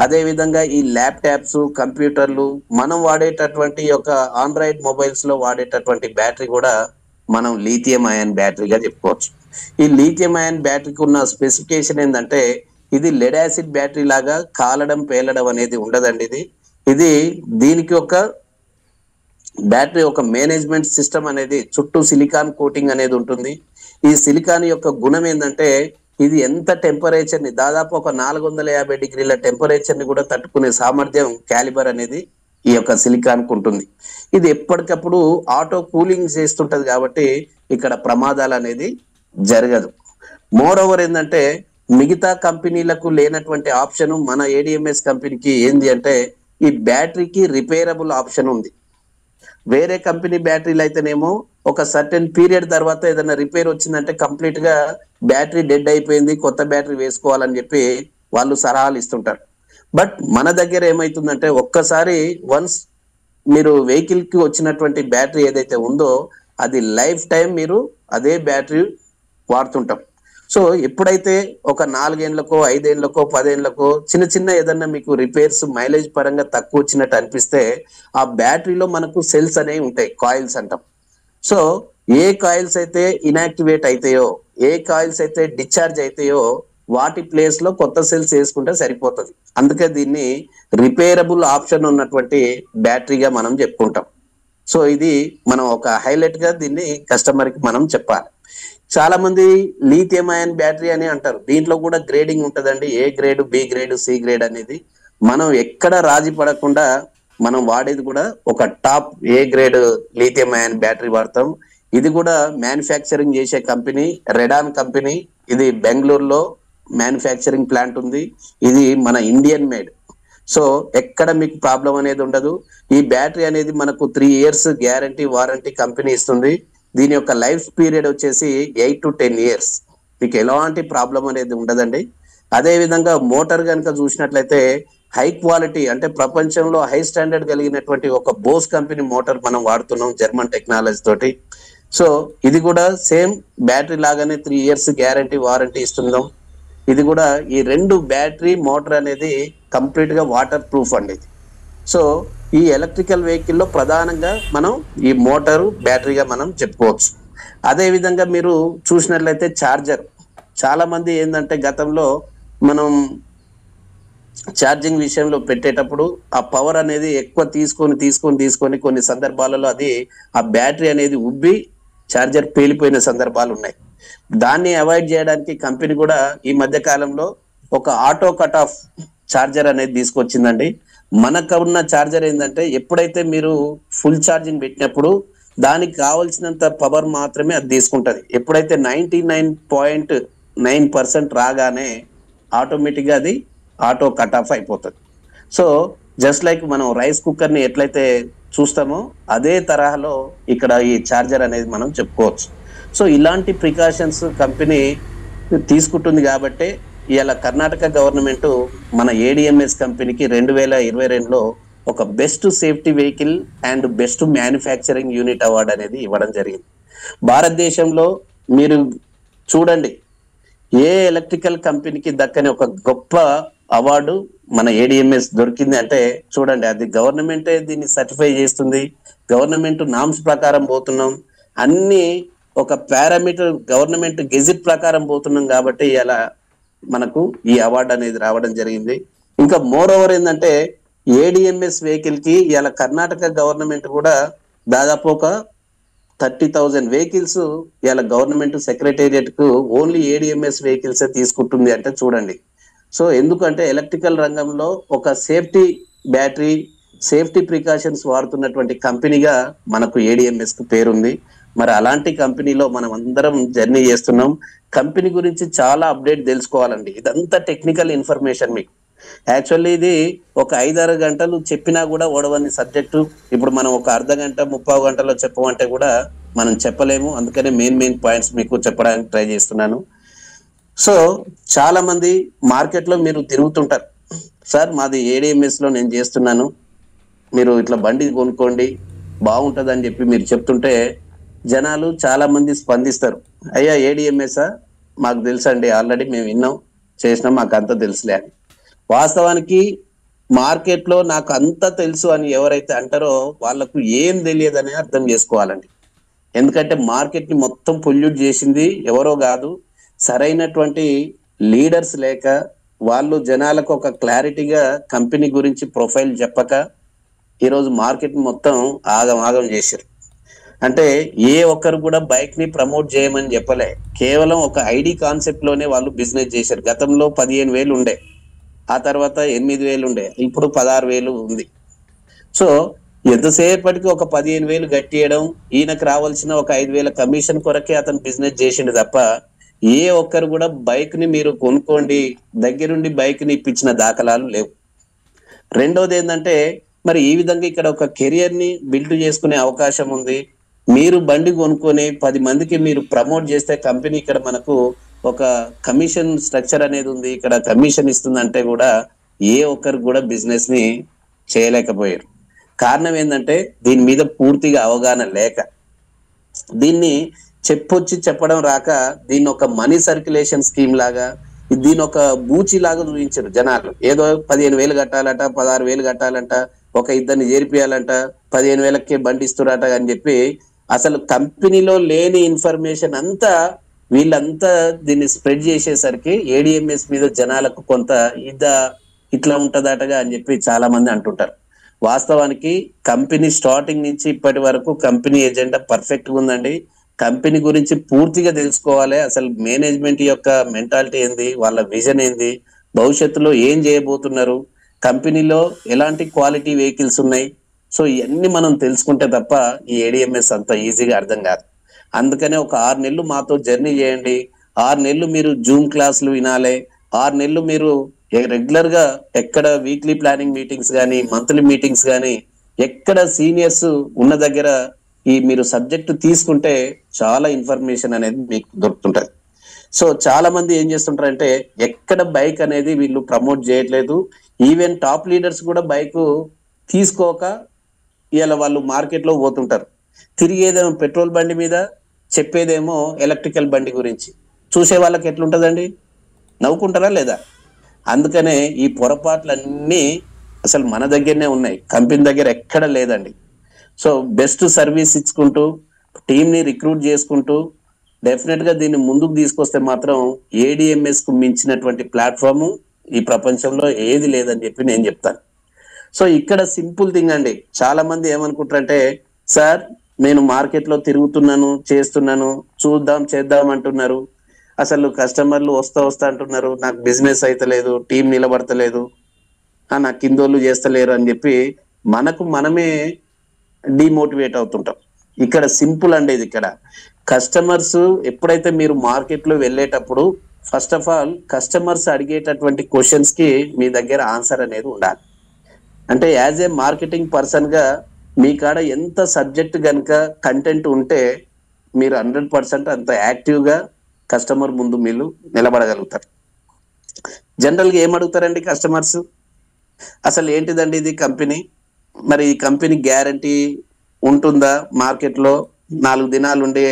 Speaker 1: అదే విధంగా ఈ ల్యాప్టాప్స్ కంప్యూటర్లు మనం వాడేటటువంటి యొక్క ఆండ్రాయిడ్ మొబైల్స్ లో వాడేటటువంటి బ్యాటరీ కూడా మనం లీథియం అయాన్ బ్యాటరీగా చెప్పుకోవచ్చు. ఈ లీథియం అయాన్ బ్యాటరీకి ఉన్న స్పెసిఫికేషన్ ఏంటంటే ఇది లెడ్ యాసిడ్ బ్యాటరీ లాగా కాలడం పేలడం అనేది ఉండదండి. ఇది దీనికి ఒక బ్యాటరీ ఒక మేనేజ్మెంట్ సిస్టమ్ అనేది చుట్టూ సిలికాన్ కోటింగ్ అనేది ఉంటుంది. ఈ సిలికాన్ యొక్క గుణం ఏంటంటే ఇది ఎంత టెంపరేచర్ ని దాదాపు ఒక 450 డిగ్రీల టెంపరేచర్ ని కూడా తట్టుకునే సామర్థ్యం క్యాలిబర్ అనేది ఈ యొక్క సిలికాన్ కు ఉంటుంది. ఇది ఎప్పటికప్పుడు ఆటో కూలింగ్ చేస్తుంటది కాబట్టి ఇక్కడ ప్రమాదాలు అనేది జరగదు. మోర్ ఓవర్ ఏంటంటే మిగతా కంపెనీలకు లేనటువంటి ఆప్షన్ మన ఏడిఎంఎస్ కంపెనీకి ఏంది అంటే ఈ బ్యాటరీకి రిపేరబుల్ ఆప్షన్ ఉంది. వేరే కంపెనీ బ్యాటరీలు అయితేనేమో ఒక సర్టెన్ పీరియడ్ తర్వాత ఏదైనా రిపేర్ వచ్చిందంటే కంప్లీట్ గా బ్యాటరీ డెడ్ అయిపోయింది కొత్త బ్యాటరీ వేసుకోవాలని చెప్పి వాళ్ళు సలహాలు ఇస్తుంటారు. బట్ మన దగ్గర ఏమైతుందంటే ఒక్కసారి వన్స్ మీరు వెహికల్ కి వచ్చినటువంటి బ్యాటరీ ఏదైతే ఉందో అది లైఫ్ టైం మీరు అదే బ్యాటరీ వాడుతుంటాం. సో ఎప్పుడైతే ఒక 4 ఏళ్లకో 5 ఏళ్లకో 10 ఏళ్లకో చిన్న చిన్న ఏదన్నా మీకు రిపేర్స్ మైలేజ్ పరంగా తక్కువ వచ్చినట్టు అనిపిస్తే ఆ బ్యాటరీలో మనకు సెల్స్ అనేవి ఉంటాయి, కాయిల్స్ అంటాం. సో ఏ కాయిల్స్ అయితే ఇనాక్టివేట్ అయితాయో ఏ కాయిల్స్ అయితే డిశ్చార్జ్ అయితాయో వాటి ప్లేస్ లో కొత్త సెల్స్ వేసుకుంటే సరిపోతుంది. అందుకే దీన్ని రిపేరబుల్ ఆప్షన్ ఉన్నటువంటి బ్యాటరీగా మనం చెప్పుకుంటాం. సో ఇది మనం ఒక హైలైట్ గా దీన్ని కస్టమర్ కి మనం చెప్పాలి. చాలా మంది లీథియం అయాన్ బ్యాటరీ అని అంటారు. దీంట్లో కూడా గ్రేడింగ్ ఉంటదండి, A grade, B grade, C grade అనేది. మనం ఎక్కడ రాజీ పడకుండా మనం వాడేది కూడా ఒక top A grade lithium ion battery వాడతాం. ఇది కూడా మ్యానుఫ్యాక్చరింగ్ చేసే కంపెనీ రెడాన్ కంపెనీ. ఇది బెంగళూరులో మ్యానుఫ్యాక్చరింగ్ ప్లాంట్ ఉంది. ఇది మన ఇండియన్ మేడ్. సో ఎక్కడ మీకు ప్రాబ్లం అనేది ఉండదు. ఈ బ్యాటరీ అనేది మనకు 3 years గ్యారంటీ వారంటీ కంపెనీ ఇస్తుంది. దీని యొక్క లైఫ్ పీరియడ్ వచ్చేసి 8 to 10 years. మీకు ఎలాంటి ప్రాబ్లం అనేది ఉండదండి. అదే విధంగా మోటార్ కనుక చూసినట్లయితే హై క్వాలిటీ అంటే ప్రపంచంలో హై స్టాండర్డ్ కలిగినటువంటి ఒక బోస్ కంపెనీ మోటార్ మనం వాడుతున్నాం జర్మన్ టెక్నాలజీ తోటి. సో ఇది కూడా సేమ్ బ్యాటరీ లాగానే 3 years గ్యారంటీ వారంటీ ఇస్తున్నాం. ఇది కూడా ఈ 2 బ్యాటరీ మోటార్ అనేది కంప్లీట్ గా వాటర్ ప్రూఫ్ అండి. సో ఈ ఎలక్ట్రికల్ వెహికల్లో ప్రధానంగా మనం ఈ మోటారు బ్యాటరీగా మనం చెప్పుకోవచ్చు. అదే విధంగా మీరు చూసినట్లయితే ఛార్జర్, చాలా మంది ఏంటంటే గతంలో మనం ఛార్జింగ్ విషయంలో పెట్టేటప్పుడు ఆ పవర్ అనేది ఎక్కువ తీసుకొని కొన్ని సందర్భాలలో అది ఆ బ్యాటరీ అనేది ఉబ్బి ఛార్జర్ పేలిపోయిన సందర్భాలు ఉన్నాయి. దాన్ని అవాయిడ్ చేయడానికి కంపెనీ కూడా ఈ మధ్య కాలంలో ఒక ఆటో కట్ ఆఫ్ ఛార్జర్ అనేది తీసుకొచ్చిందండి. మనకు ఉన్న ఛార్జర్ ఏంటంటే ఎప్పుడైతే మీరు ఫుల్ ఛార్జింగ్ పెట్టినప్పుడు దానికి కావాల్సినంత పవర్ మాత్రమే అది తీసుకుంటది. ఎప్పుడైతే 99.9% రాగానే ఆటోమేటిక్గా అది ఆటో కట్ ఆఫ్ అయిపోతుంది. సో జస్ట్ లైక్ మనం రైస్ కుక్కర్ని ఎట్లయితే చూస్తామో అదే తరహాలో ఇక్కడ ఈ ఛార్జర్ అనేది మనం చెప్పుకోవచ్చు. సో ఇలాంటి ప్రికాషన్స్ కంపెనీ తీసుకుంటుంది కాబట్టి ఇలా కర్ణాటక గవర్నమెంట్ మన ఏడిఎంఎస్ కంపెనీకి 2022లో ఒక best safety vehicle and best manufacturing unit award అనేది ఇవ్వడం జరిగింది. భారతదేశంలో మీరు చూడండి, ఏ ఎలక్ట్రికల్ కంపెనీకి దక్కని ఒక గొప్ప అవార్డు మన ఏడిఎంఎస్ దొరికింది అంటే చూడండి, అది గవర్నమెంటే దీన్ని సర్టిఫై చేస్తుంది. గవర్నమెంట్ నామ్స్ ప్రకారం పోతున్నాం, అన్ని ఒక పారామీటర్ గవర్నమెంట్ గెజిట్ ప్రకారం పోతున్నాం కాబట్టి ఇలా మనకు ఈ అవార్డు అనేది రావడం జరిగింది. ఇంకా మోర్ ఓవర్ ఏంటంటే ఏడిఎంఎస్ వెహికల్ కి ఇలా కర్ణాటక గవర్నమెంట్ కూడా దాదాపు ఒక 30,000 వెహికల్స్ ఇలా గవర్నమెంట్ సెక్రటేరియట్ కు ఓన్లీ ఏడిఎంఎస్ వెహికల్స్ తీసుకుంటుంది అంటే చూడండి. సో ఎందుకంటే ఎలక్ట్రికల్ రంగంలో ఒక సేఫ్టీ బ్యాటరీ సేఫ్టీ ప్రికాషన్స్ వాడుతున్నటువంటి కంపెనీగా మనకు ఏడిఎంఎస్ కు పేరుంది. మరి అలాంటి కంపెనీలో మనం అందరం జర్నీ చేస్తున్నాం. కంపెనీ గురించి చాలా అప్డేట్ తెలుసుకోవాలండి. ఇదంతా టెక్నికల్ ఇన్ఫర్మేషన్ మీకు. యాక్చువల్లీ ఇది ఒక 5-6 గంటలు చెప్పినా కూడా ఓడవని సబ్జెక్టు. ఇప్పుడు మనం ఒక అర్ధ గంట 30 గంటలో చెప్పమంటే కూడా మనం చెప్పలేము. అందుకనే మెయిన్ పాయింట్స్ మీకు చెప్పడానికి ట్రై చేస్తున్నాను. సో చాలా మంది మార్కెట్లో మీరు తిరుగుతుంటారు, సార్ మాది ఏడిఎంఎస్ లో నేను చేస్తున్నాను, మీరు ఇట్లా బండి కొనుక్కోండి బాగుంటుంది అని చెప్పి మీరు చెప్తుంటే జనాలు చాలా మంది స్పందిస్తారు, అయ్యా ఏడిఎంఎస్ఆ మాకు తెలుసండి, ఆల్రెడీ మేము విన్నాం చేసినాం, మాకు అంతా తెలుసులే అని. వాస్తవానికి మార్కెట్లో నాకు అంతా తెలుసు అని ఎవరైతే అంటారో వాళ్ళకు ఏం తెలియదని అర్థం చేసుకోవాలండి. ఎందుకంటే మార్కెట్ ని మొత్తం పొల్యూట్ చేసింది ఎవరో కాదు, సరైనటువంటి లీడర్స్ లేక వాళ్ళు జనాలకు ఒక క్లారిటీగా కంపెనీ గురించి ప్రొఫైల్ చెప్పక ఈరోజు మార్కెట్ మొత్తం ఆగం చేశారు. అంటే ఏ ఒక్కరు కూడా బైక్ ని ప్రమోట్ చేయమని చెప్పలే, కేవలం ఒక ఐడి కాన్సెప్ట్ లోనే వాళ్ళు బిజినెస్ చేశారు. గతంలో 15,000 ఉండే, ఆ తర్వాత 8,000 ఉండే, ఇప్పుడు 16,000 ఉంది. సో ఎంతసేపటికి ఒక 15,000 గట్టియడం, ఈయనకు రావాల్సిన ఒక 5,000 కమిషన్ కొరకే అతను బిజినెస్ చేసిండు తప్ప ఏ ఒక్కరు కూడా బైక్ ని మీరు కొనుక్కోండి దగ్గరుండి బైక్ ని ఇప్పించిన దాఖలాలు లేవు. రెండోది ఏంటంటే మరి ఈ విధంగా ఇక్కడ ఒక కెరియర్ ని బిల్డ్ చేసుకునే అవకాశం ఉంది. మీరు బండి కొనుక్కొని 10 మందికి మీరు ప్రమోట్ చేస్తే కంపెనీ ఇక్కడ మనకు ఒక కమిషన్ స్ట్రక్చర్ అనేది ఉంది, ఇక్కడ కమిషన్ ఇస్తుందంటే కూడా ఏ ఒక్కరు కూడా బిజినెస్ ని చేయలేకపోయారు. కారణం ఏంటంటే దీని మీద పూర్తిగా అవగాహన లేక, దీన్ని చెప్పడం రాక, దీన్ని ఒక మనీ సర్క్యులేషన్ స్కీమ్ లాగా, దీని ఒక బూచి లాగా చూపించారు జనాలు. ఏదో 15,000 కట్టాలట, 16,000 కట్టాలంట, ఒక ఇద్దరిని చేర్పియాలంట, 15,000కే బండి ఇస్తురాట అని చెప్పి అసలు కంపెనీలో లేని ఇన్ఫర్మేషన్ అంతా వీళ్ళంతా దీన్ని స్ప్రెడ్ చేసేసరికి ఏడిఎంఎస్ మీద జనాలకు కొంత ఇట్లా ఉంటదటగా అని చెప్పి చాలా మంది అంటుంటారు. వాస్తవానికి కంపెనీ స్టార్టింగ్ నుంచి ఇప్పటి వరకు కంపెనీ ఎజెండా పర్ఫెక్ట్ గా ఉందండి. కంపెనీ గురించి పూర్తిగా తెలుసుకోవాలి, అసలు మేనేజ్మెంట్ యొక్క మెంటాలిటీ ఏంది, వాళ్ళ విజన్ ఏంది, భవిష్యత్తులో ఏం చేయబోతున్నారు, కంపెనీలో ఎలాంటి క్వాలిటీ వెహికల్స్ ఉన్నాయి. సో ఇవన్నీ మనం తెలుసుకుంటే తప్ప ఈ ఏడిఎంఎస్ అంత ఈజీగా అర్థం కాదు. అందుకనే ఒక 6 నెలలు మాతో జర్నీ చేయండి, 6 నెలలు మీరు జూమ్ క్లాసులు వినాలి, 6 నెలలు మీరు రెగ్యులర్ గా ఎక్కడ వీక్లీ ప్లానింగ్ మీటింగ్స్ కానీ మంత్లీ మీటింగ్స్ కానీ ఎక్కడ సీనియర్స్ ఉన్న దగ్గర ఈ మీరు సబ్జెక్ట్ తీసుకుంటే చాలా ఇన్ఫర్మేషన్ అనేది మీకు దొరుకుతుంటది. సో చాలా మంది ఏం చేస్తుంటారంటే ఎక్కడ బైక్ అనేది వీళ్ళు ప్రమోట్ చేయట్లేదు, ఈవెన్ టాప్ లీడర్స్ కూడా బైక్ తీసుకోక ఇలా వాళ్ళు మార్కెట్ లో పోతుంటారు. తిరిగేదేమో పెట్రోల్ బండి మీద, చెప్పేదేమో ఎలక్ట్రికల్ బండి గురించి. చూసే వాళ్ళకి ఎట్లుంటదండి, నవ్వుకుంటారా లేదా? అందుకనే ఈ పొరపాట్లన్నీ అసలు మన దగ్గరనే ఉన్నాయి, కంపెనీ దగ్గర ఎక్కడ లేదండి. సో బెస్ట్ సర్వీస్ ఇచ్చుకుంటూ టీంని రిక్రూట్ చేసుకుంటూ డెఫినెట్ గా దీన్ని ముందుకు తీసుకొస్తే మాత్రం ఏడిఎంఎస్ కు మించినటువంటి ప్లాట్ఫామ్ ఈ ప్రపంచంలో ఏది లేదని చెప్పి నేను చెప్తాను. సో ఇక్కడ సింపుల్ థింగ్ అండి, చాలా మంది ఏమనుకుంటారంటే సార్ నేను మార్కెట్ లో తిరుగుతున్నాను, చేస్తున్నాను, చూద్దాం చేద్దాం అంటున్నారు, అసలు కస్టమర్లు వస్తా అంటున్నారు, నాకు బిజినెస్ అయితే లేదు, టీం నిలబడతలేదు, నా కిందోళ్ళు చేస్తలేరు అని చెప్పి మనకు మనమే డిమోటివేట్ అవుతుంటాం. ఇక్కడ సింపుల్ అండి, ఇది ఇక్కడ కస్టమర్స్ ఎప్పుడైతే మీరు మార్కెట్ లో వెళ్ళేటప్పుడు ఫస్ట్ ఆఫ్ ఆల్ కస్టమర్స్ అడిగేటటువంటి క్వశ్చన్స్ కి మీ దగ్గర ఆన్సర్ అనేది ఉండాలి. అంటే యాజ్ ఏ మార్కెటింగ్ పర్సన్ గా మీ కాడ ఎంత సబ్జెక్ట్ కనుక కంటెంట్ ఉంటే మీరు 100% అంత యాక్టివ్ గా కస్టమర్ ముందు మీరు నిలబడగలుగుతారు. జనరల్ గా ఏం అడుగుతారండి కస్టమర్స్, అసలు ఏంటిదండి ఇది కంపెనీ, మరి ఈ కంపెనీ గ్యారంటీ ఉంటుందా, మార్కెట్ లో 4 దినాలు ఉండి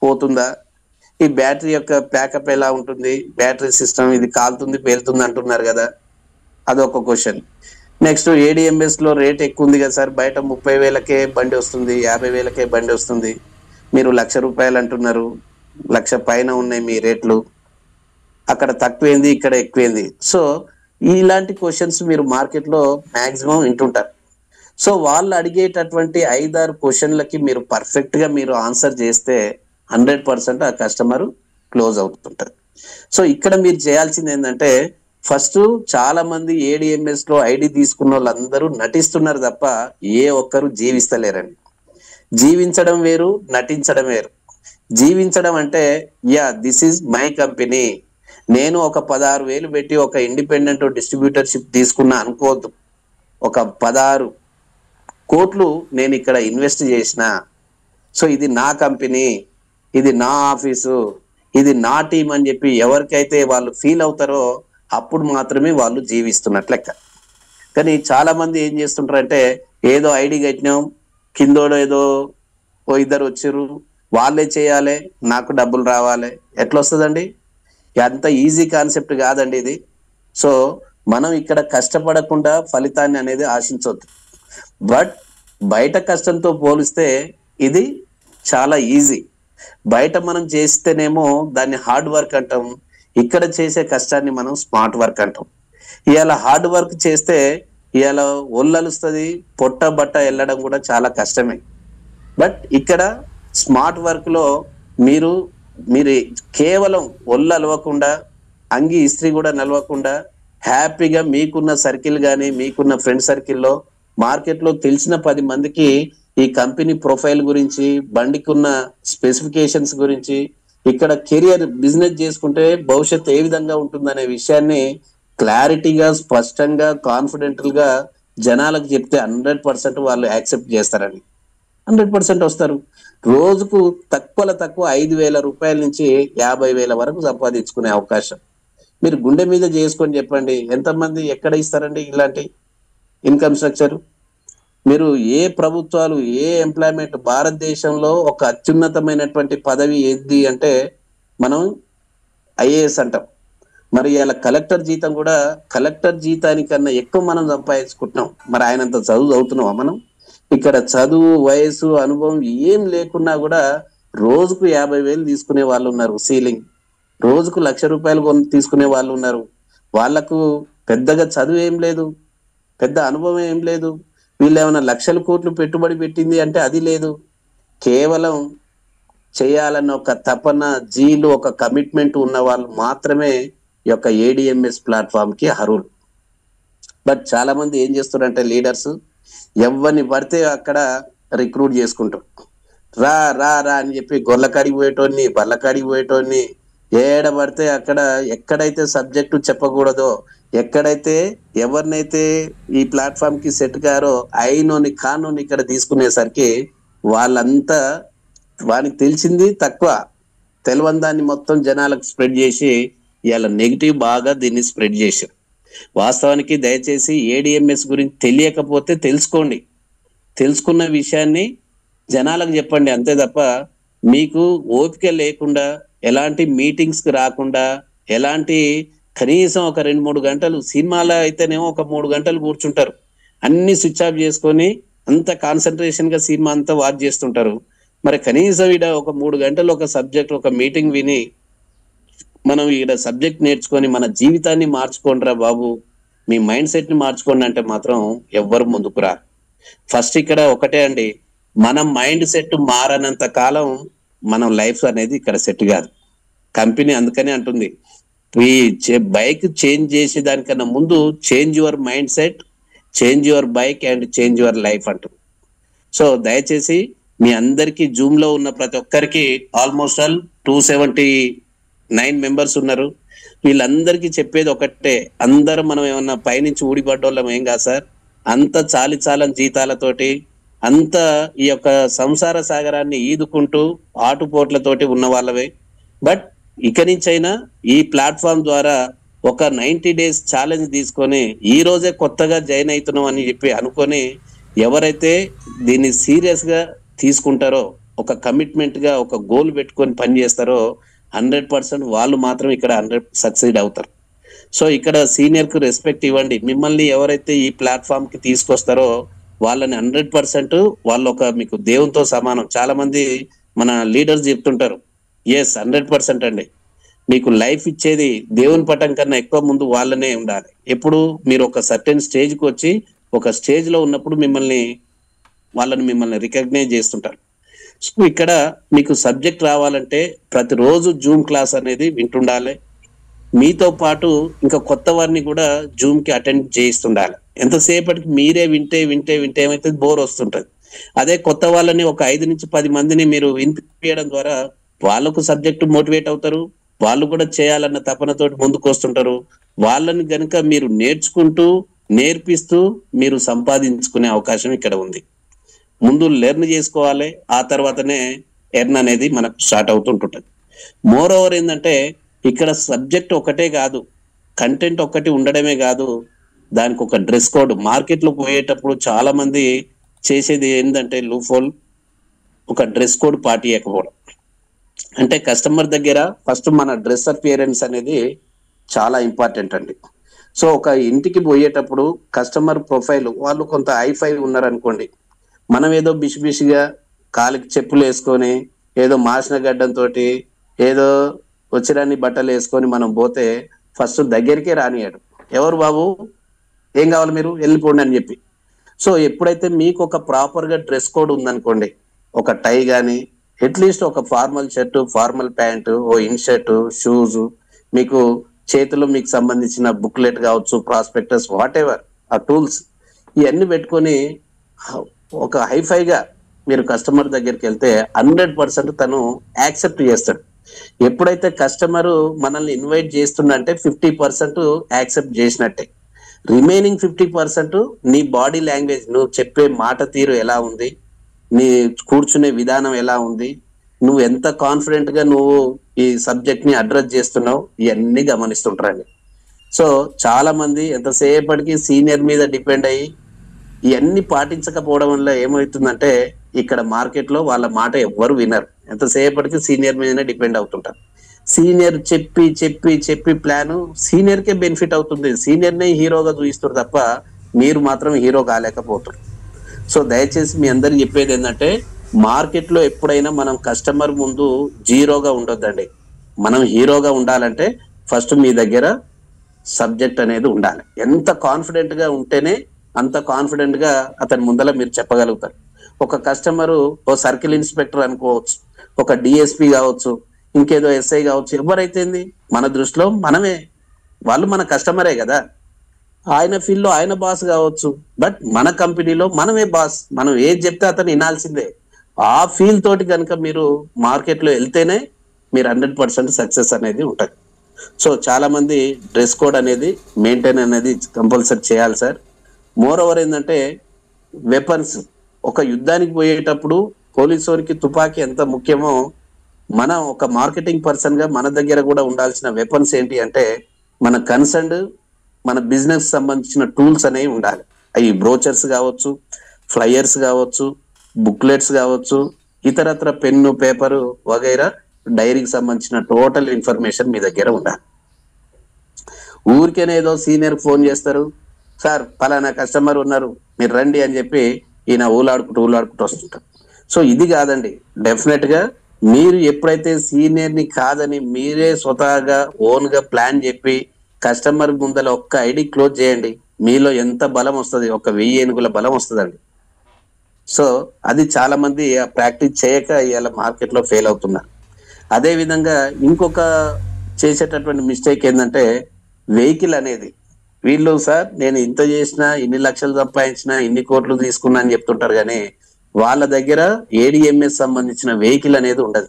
Speaker 1: పోతుందా, ఈ బ్యాటరీ యొక్క ప్యాకప్ ఎలా ఉంటుంది, బ్యాటరీ సిస్టమ్ ఇది కాలుతుంది పేలుతుంది అంటున్నారు కదా, అదొక క్వశ్చన్. నెక్స్ట్ ఏడిఎంఎస్ లో రేట్ ఎక్కువ ఉంది కదా సార్, బయట 30,000కే బండి వస్తుంది, 50,000కే బండి వస్తుంది, మీరు ₹1,00,000 అంటున్నారు, 1,00,000 పైన ఉన్నాయి మీ రేట్లు, అక్కడ తక్కువైంది ఇక్కడ ఎక్కువైంది. సో ఇలాంటి క్వశ్చన్స్ మీరు మార్కెట్ లో మాక్సిమం వింటుంటారు. సో వాళ్ళు అడిగేటటువంటి 5-6 క్వశ్చన్లకి మీరు పర్ఫెక్ట్ గా మీరు ఆన్సర్ చేస్తే 100% ఆ కస్టమర్ క్లోజ్ అవుతుంటారు. సో ఇక్కడ మీరు చేయాల్సింది ఏంటంటే, ఫస్ట్ చాలా మంది ఏడిఎంఎస్ లో ఐడి తీసుకున్న వాళ్ళందరూ నటిస్తున్నారు తప్ప ఏ ఒక్కరు జీవిస్తలేరండి. జీవించడం వేరు, నటించడం వేరు. జీవించడం అంటే దిస్ ఈజ్ మై కంపెనీ, నేను ఒక 16,000 పెట్టి ఒక ఇండిపెండెంట్ డిస్ట్రిబ్యూటర్షిప్ తీసుకున్నా అనుకోవద్దు. ఒక 16 కోట్లు నేను ఇక్కడ ఇన్వెస్ట్ చేసిన, సో ఇది నా కంపెనీ, ఇది నా ఆఫీసు, ఇది నా టీం అని చెప్పి ఎవరికైతే వాళ్ళు ఫీల్ అవుతారో అప్పుడు మాత్రమే వాళ్ళు జీవిస్తున్నట్లు లెక్క. కానీ చాలా మంది ఏం చేస్తుంటారంటే, ఏదో ఐడి కట్టినాం, కిందోడు ఏదో ఇద్దరు వచ్చారు, వాళ్ళే చేయాలి, నాకు డబ్బులు రావాలి, ఎట్లా వస్తుందండి? అంత ఈజీ కాన్సెప్ట్ కాదండి ఇది. సో మనం ఇక్కడ కష్టపడకుండా ఫలితాన్ని అనేది ఆశించవద్దు. బట్ బయట కష్టంతో పోలిస్తే ఇది చాలా ఈజీ. బయట మనం చేస్తేనేమో దాన్ని హార్డ్ వర్క్ అంటాం, ఇక్కడ చేసే కష్టాన్ని మనం స్మార్ట్ వర్క్ అంటాం. ఇవాళ హార్డ్ వర్క్ చేస్తే ఇవాళ ఒళ్ళలుస్తుంది, పొట్ట బట్ట వెళ్ళడం కూడా చాలా కష్టమే. బట్ ఇక్కడ స్మార్ట్ వర్క్ లో మీరు కేవలం ఒళ్ళు అలవకుండా, అంగి ఇస్త్రీ కూడా నలవకుండా హ్యాపీగా మీకున్న సర్కిల్ కానీ మీకున్న ఫ్రెండ్ సర్కిల్లో మార్కెట్లో తెలిసిన 10 మందికి ఈ కంపెనీ ప్రొఫైల్ గురించి, బండికున్న స్పెసిఫికేషన్స్ గురించి, ఇక్కడ కెరియర్ బిజినెస్ చేసుకుంటే భవిష్యత్తు ఏ విధంగా ఉంటుందనే విషయాన్ని క్లారిటీగా, స్పష్టంగా, కాన్ఫిడెంటల్ గా జనాలకు చెప్తే 100% వాళ్ళు యాక్సెప్ట్ చేస్తారండి. 100% వస్తారు. రోజుకు తక్కువ 5,000 రూపాయల నుంచి 50,000 వరకు సంపాదించుకునే అవకాశం మీరు గుండె మీద చేసుకొని చెప్పండి, ఎంతమంది ఎక్కడ ఇస్తారండి ఇలాంటి ఇన్కమ్ స్ట్రక్చర్? మీరు ఏ ప్రభుత్వాలు, ఏ ఎంప్లాయ్మెంట్, భారతదేశంలో ఒక అత్యున్నతమైనటువంటి పదవి ఏది అంటే మనం ఐఏఎస్ అంటాం. మరి ఇలా కలెక్టర్ జీతం కూడా, కలెక్టర్ జీతానికన్నా ఎక్కువ మనం సంపాదించుకుంటున్నాం. మరి ఆయనంత చదువు చదువుతున్నావా మనం? ఇక్కడ చదువు, వయసు, అనుభవం ఏం లేకున్నా కూడా రోజుకు 50,000 తీసుకునే వాళ్ళు ఉన్నారు సీలింగ్, రోజుకు ₹1,00,000 తీసుకునే వాళ్ళు ఉన్నారు. వాళ్లకు పెద్దగా చదువు ఏం లేదు, పెద్ద అనుభవం ఏం లేదు, వీళ్ళు ఏమైనా లక్షల కోట్లు పెట్టుబడి పెట్టింది అంటే అది లేదు. కేవలం చేయాలన్న ఒక తపన, జీలు, ఒక కమిట్మెంట్ ఉన్న వాళ్ళు మాత్రమే ఈ యొక్క ఏడిఎంఎస్ ప్లాట్ఫామ్ కి అర్హులు. బట్ చాలా మంది ఏం చేస్తున్నారంటే లీడర్స్ ఎవరిని పడితే అక్కడ రిక్రూట్ చేసుకుంటారు. రా రా రా అని చెప్పి గొర్రెకాడికి పోయేటోని, బల్లకాడికి పోయేటోని, ఏడ పడితే అక్కడ, ఎక్కడైతే సబ్జెక్టు చెప్పకూడదో, ఎక్కడైతే ఎవరినైతే ఈ ప్లాట్ఫామ్ కి సెట్ కారో అయినోని కానోని ఇక్కడ తీసుకునేసరికి వాళ్ళంతా వానికి తెలిసింది తక్కువ, తెలియని దాన్ని మొత్తం జనాలకు స్ప్రెడ్ చేసి ఇవాళ నెగిటివ్ బాగా దీన్ని స్ప్రెడ్ చేశారు. వాస్తవానికి దయచేసి ఏడిఎంఎస్ గురించి తెలియకపోతే తెలుసుకోండి, తెలుసుకున్న విషయాన్ని జనాలకు చెప్పండి, అంతే తప్ప మీకు ఓపిక లేకుండా, ఎలాంటి మీటింగ్స్ కి రాకుండా, ఎలాంటి కనీసం ఒక 2-3 గంటలు, సినిమాలో అయితేనేమో ఒక 3 గంటలు కూర్చుంటారు, అన్ని స్విచ్ ఆఫ్ చేసుకొని అంత కాన్సన్ట్రేషన్ గా సినిమా అంతా వాచ్ చేస్తుంటారు. మరి కనీసం ఈడ ఒక 3 గంటలు ఒక సబ్జెక్ట్, ఒక మీటింగ్ విని మనం ఈడ సబ్జెక్ట్ నేర్చుకొని మన జీవితాన్ని మార్చుకోండిరా బాబు, మీ మైండ్ సెట్ ని మార్చుకోండి అంటే మాత్రం ఎవ్వరు ముందుకు రా. ఫస్ట్ ఇక్కడ ఒకటే అండి, మన మైండ్ సెట్ మారనంత కాలం మనం లైఫ్ అనేది ఇక్కడ సెట్ కాదు. కంపెనీ అందుకనే అంటుంది, ఈ బైక్ చేంజ్ చేసే దానికన్నా ముందు change your mind set, change your bike and change your life అంటారు. సో దయచేసి మీ అందరికి జూమ్ లో ఉన్న ప్రతి ఒక్కరికి ఆల్మోస్ట్ ఆల్ 279 మెంబర్స్ ఉన్నారు. వీళ్ళందరికీ చెప్పేది ఒకటే, అందరం మనం ఏమన్నా పైనుంచి ఊడిపడ్డోళ్ళం ఏం కాదు సార్. అంత చాలని జీతాలతోటి అంత ఈ యొక్క సంసార సాగరాన్ని ఈదుకుంటూ ఆటుపోట్లతోటి ఉన్న వాళ్ళవే. బట్ ఇక నుంచైనా ఈ ప్లాట్ఫామ్ ద్వారా ఒక 90 days ఛాలెంజ్ తీసుకొని ఈ రోజే కొత్తగా జాయిన్ అవుతున్నాం అని చెప్పి అనుకొని ఎవరైతే దీన్ని సీరియస్ గా తీసుకుంటారో, ఒక కమిట్మెంట్ గా ఒక గోల్ పెట్టుకొని పని చేస్తారో 100% వాళ్ళు మాత్రం ఇక్కడ 100 సక్సీడ్ అవుతారు. సో ఇక్కడ సీనియర్ కు రెస్పెక్ట్ ఇవ్వండి. మిమ్మల్ని ఎవరైతే ఈ ప్లాట్ఫామ్ కి తీసుకొస్తారో వాళ్ళని 100% వాళ్ళు ఒక మీకు దేవునితో సమానం. చాలా మంది మన లీడర్స్ చెప్తుంటారు, ఎస్ 100% అండి, మీకు లైఫ్ ఇచ్చేది దేవుని పటం కన్నా ఎక్కువ ముందు వాళ్ళనే ఉండాలి. ఎప్పుడు మీరు ఒక సర్టెన్ స్టేజ్ కి వచ్చి ఒక స్టేజ్ లో ఉన్నప్పుడు మిమ్మల్ని రికగ్నైజ్ చేస్తుంటారు. సో ఇక్కడ మీకు సబ్జెక్ట్ రావాలంటే ప్రతిరోజు జూమ్ క్లాస్ అనేది వింటుండాలి. మీతో పాటు ఇంకా కొత్త వారిని కూడా జూమ్ కి అటెండ్ చేయిస్తుండాలి. ఎంతసేపటికి మీరే వింటే ఏమైతే బోర్ వస్తుంటది. అదే కొత్త వాళ్ళని ఒక 5 నుంచి 10 మందిని మీరు వినిపించడం ద్వారా వాళ్ళకు సబ్జెక్టు మోటివేట్ అవుతారు, వాళ్ళు కూడా చేయాలన్న తపనతోటి ముందుకు వస్తుంటారు. వాళ్ళని గనుక మీరు నేర్పిస్తూ మీరు సంపాదించుకునే అవకాశం ఇక్కడ ఉంది. ముందు లెర్న్ చేసుకోవాలి, ఆ తర్వాతనే ఎర్న్ అనేది మనకు స్టార్ట్ అవుతుంటుంటది. మోర్ ఓవర్ ఏంటంటే ఇక్కడ సబ్జెక్ట్ ఒకటే కాదు, కంటెంట్ ఒక్కటి ఉండడమే కాదు, దానికి ఒక డ్రెస్ కోడ్. మార్కెట్ లో పోయేటప్పుడు చాలా మంది చేసేది ఏంటంటే లూఫోల్, ఒక డ్రెస్ కోడ్ పార్టీ ఇవ్వకపోవడం. అంటే కస్టమర్ దగ్గర ఫస్ట్ మన డ్రెస్ అపియరెన్స్ అనేది చాలా ఇంపార్టెంట్ అండి. సో ఒక ఇంటికి పోయేటప్పుడు కస్టమర్ ప్రొఫైల్ వాళ్ళు కొంత హైఫై ఉన్నారనుకోండి, మనం ఏదో బిషిగా కాలికి చెప్పులు వేసుకొని ఏదో మాసిన గడ్డంతో ఏదో వచ్చిరాని బట్టలు వేసుకొని మనం పోతే ఫస్ట్ దగ్గరికే రానియాడు. ఎవరు బాబు, ఏం కావాలి, మీరు వెళ్ళిపోండి అని చెప్పి. సో ఎప్పుడైతే మీకు ఒక ప్రాపర్ గా డ్రెస్ కోడ్ ఉందనుకోండి, ఒక టై కానీ అట్లీస్ట్ ఒక ఫార్మల్ షర్టు, ఫార్మల్ ప్యాంటు, ఓ ఇన్షర్ట్, షూస్, మీకు చేతిలో మీకు సంబంధించిన బుక్లెట్ కావచ్చు, ప్రాస్పెక్టస్, వాట్ ఎవర్ ఆ టూల్స్ ఇవన్నీ పెట్టుకొని ఒక హైఫైగా మీరు కస్టమర్ దగ్గరికి వెళ్తే 100% తను యాక్సెప్ట్ చేస్తాడు. ఎప్పుడైతే కస్టమర్ మనల్ని ఇన్వైట్ చేస్తుందంటే 50% యాక్సెప్ట్ చేసినట్టే. రిమైనింగ్ 50% నీ బాడీ లాంగ్వేజ్, నువ్వు చెప్పే మాట తీరు ఎలా ఉంది, నీ కూర్చునే విధానం ఎలా ఉంది, నువ్వు ఎంత కాన్ఫిడెంట్ గా నువ్వు ఈ సబ్జెక్ట్ ని అడ్రస్ చేస్తున్నావు, ఇవన్నీ గమనిస్తుంటారండి. సో చాలా మంది ఎంతసేపటికి సీనియర్ మీద డిపెండ్ అయ్యి ఇవన్నీ పాటించకపోవడం వల్ల ఏమవుతుందంటే ఇక్కడ మార్కెట్ లో వాళ్ళ మాట ఎవ్వరు వినరు, ఎంతసేపటికి సీనియర్ మీదనే డిపెండ్ అవుతుంటారు. సీనియర్ చెప్పి ప్లాన్ సీనియర్ కే బెనిఫిట్ అవుతుంది, సీనియర్ నే హీరోగా చూపిస్తారు తప్ప మీరు మాత్రం హీరో కాలేకపోతారు. సో దయచేసి మీ అందరికి చెప్పేది ఏంటంటే మార్కెట్ లో ఎప్పుడైనా మనం కస్టమర్ ముందు జీరోగా ఉండొద్దండి. మనం హీరోగా ఉండాలంటే ఫస్ట్ మీ దగ్గర సబ్జెక్ట్ అనేది ఉండాలి. ఎంత కాన్ఫిడెంట్ గా ఉంటేనే అంత కాన్ఫిడెంట్ గా అతని ముందర మీరు చెప్పగలుగుతారు. ఒక కస్టమరు ఓ సర్కిల్ ఇన్స్పెక్టర్ అనుకోవచ్చు, ఒక డిఎస్పి కావచ్చు, ఇంకేదో ఎస్ఐ కావచ్చు, ఎవరైతే మన దృష్టిలో మనమే, వాళ్ళు మన కస్టమరే కదా. ఆయన ఫీల్డ్ లో ఆయన బాస్ కావచ్చు, బట్ మన కంపెనీలో మనమే బాస్, మనం ఏది చెప్తే అతను వినాల్సిందే. ఆ ఫీల్ తోటి కనుక మీరు మార్కెట్ లో వెళ్తేనే మీరు 100% సక్సెస్ అనేది ఉంటుంది. సో చాలా మంది డ్రెస్ కోడ్ అనేది మెయింటైన్ అనేది కంపల్సరీ చేయాలి సార్. మోర్ ఓవర్ ఏంటంటే వెపన్స్, ఒక యుద్ధానికి పోయేటప్పుడు పోలీసు తుపాకీ ఎంత ముఖ్యమో మన ఒక మార్కెటింగ్ పర్సన్ గా మన దగ్గర కూడా ఉండాల్సిన వెపన్స్ ఏంటి అంటే మన కన్సర్న్, మన బిజినెస్ సంబంధించిన టూల్స్ అనేవి ఉండాలి. అవి బ్రోచర్స్ కావచ్చు, ఫ్లయర్స్ కావచ్చు, బుక్లెట్స్ కావచ్చు, ఇతరత్ర పెన్ను, పేపరు వగైరా డైరీకి సంబంధించిన టోటల్ ఇన్ఫర్మేషన్ మీ దగ్గర ఉండాలి. ఊరికేనే ఏదో సీనియర్ ఫోన్ చేస్తారు, సార్ పలానా కస్టమర్ ఉన్నారు మీరు రండి అని చెప్పి ఈయన ఊలాడుకుంటూ వస్తుంటారు. సో ఇది కాదండి. డెఫినెట్ గా మీరు ఎప్పుడైతే సీనియర్ ని కాదని మీరే స్వతహాగా ఓన్ గా ప్లాన్ చెప్పి కస్టమర్ ముందర ఒక్క ఐడి క్లోజ్ చేయండి, మీలో ఎంత బలం వస్తుంది, ఒక 1000 ఏనుగుల బలం వస్తుందండి. సో అది చాలా మంది ప్రాక్టీస్ చేయక ఇవాళ మార్కెట్ లో ఫెయిల్ అవుతున్నారు. అదే విధంగా ఇంకొక చేసేటటువంటి మిస్టేక్ ఏంటంటే వెహికల్ అనేది వీళ్ళు సార్ నేను ఇంత చేసినా ఇన్ని లక్షలు సంపాదించినా ఇన్ని కోట్లు తీసుకున్నా అని చెప్తుంటారు కానీ వాళ్ళ దగ్గర ఏడిఎంఎస్ సంబంధించిన వెహికల్ అనేది ఉండదు.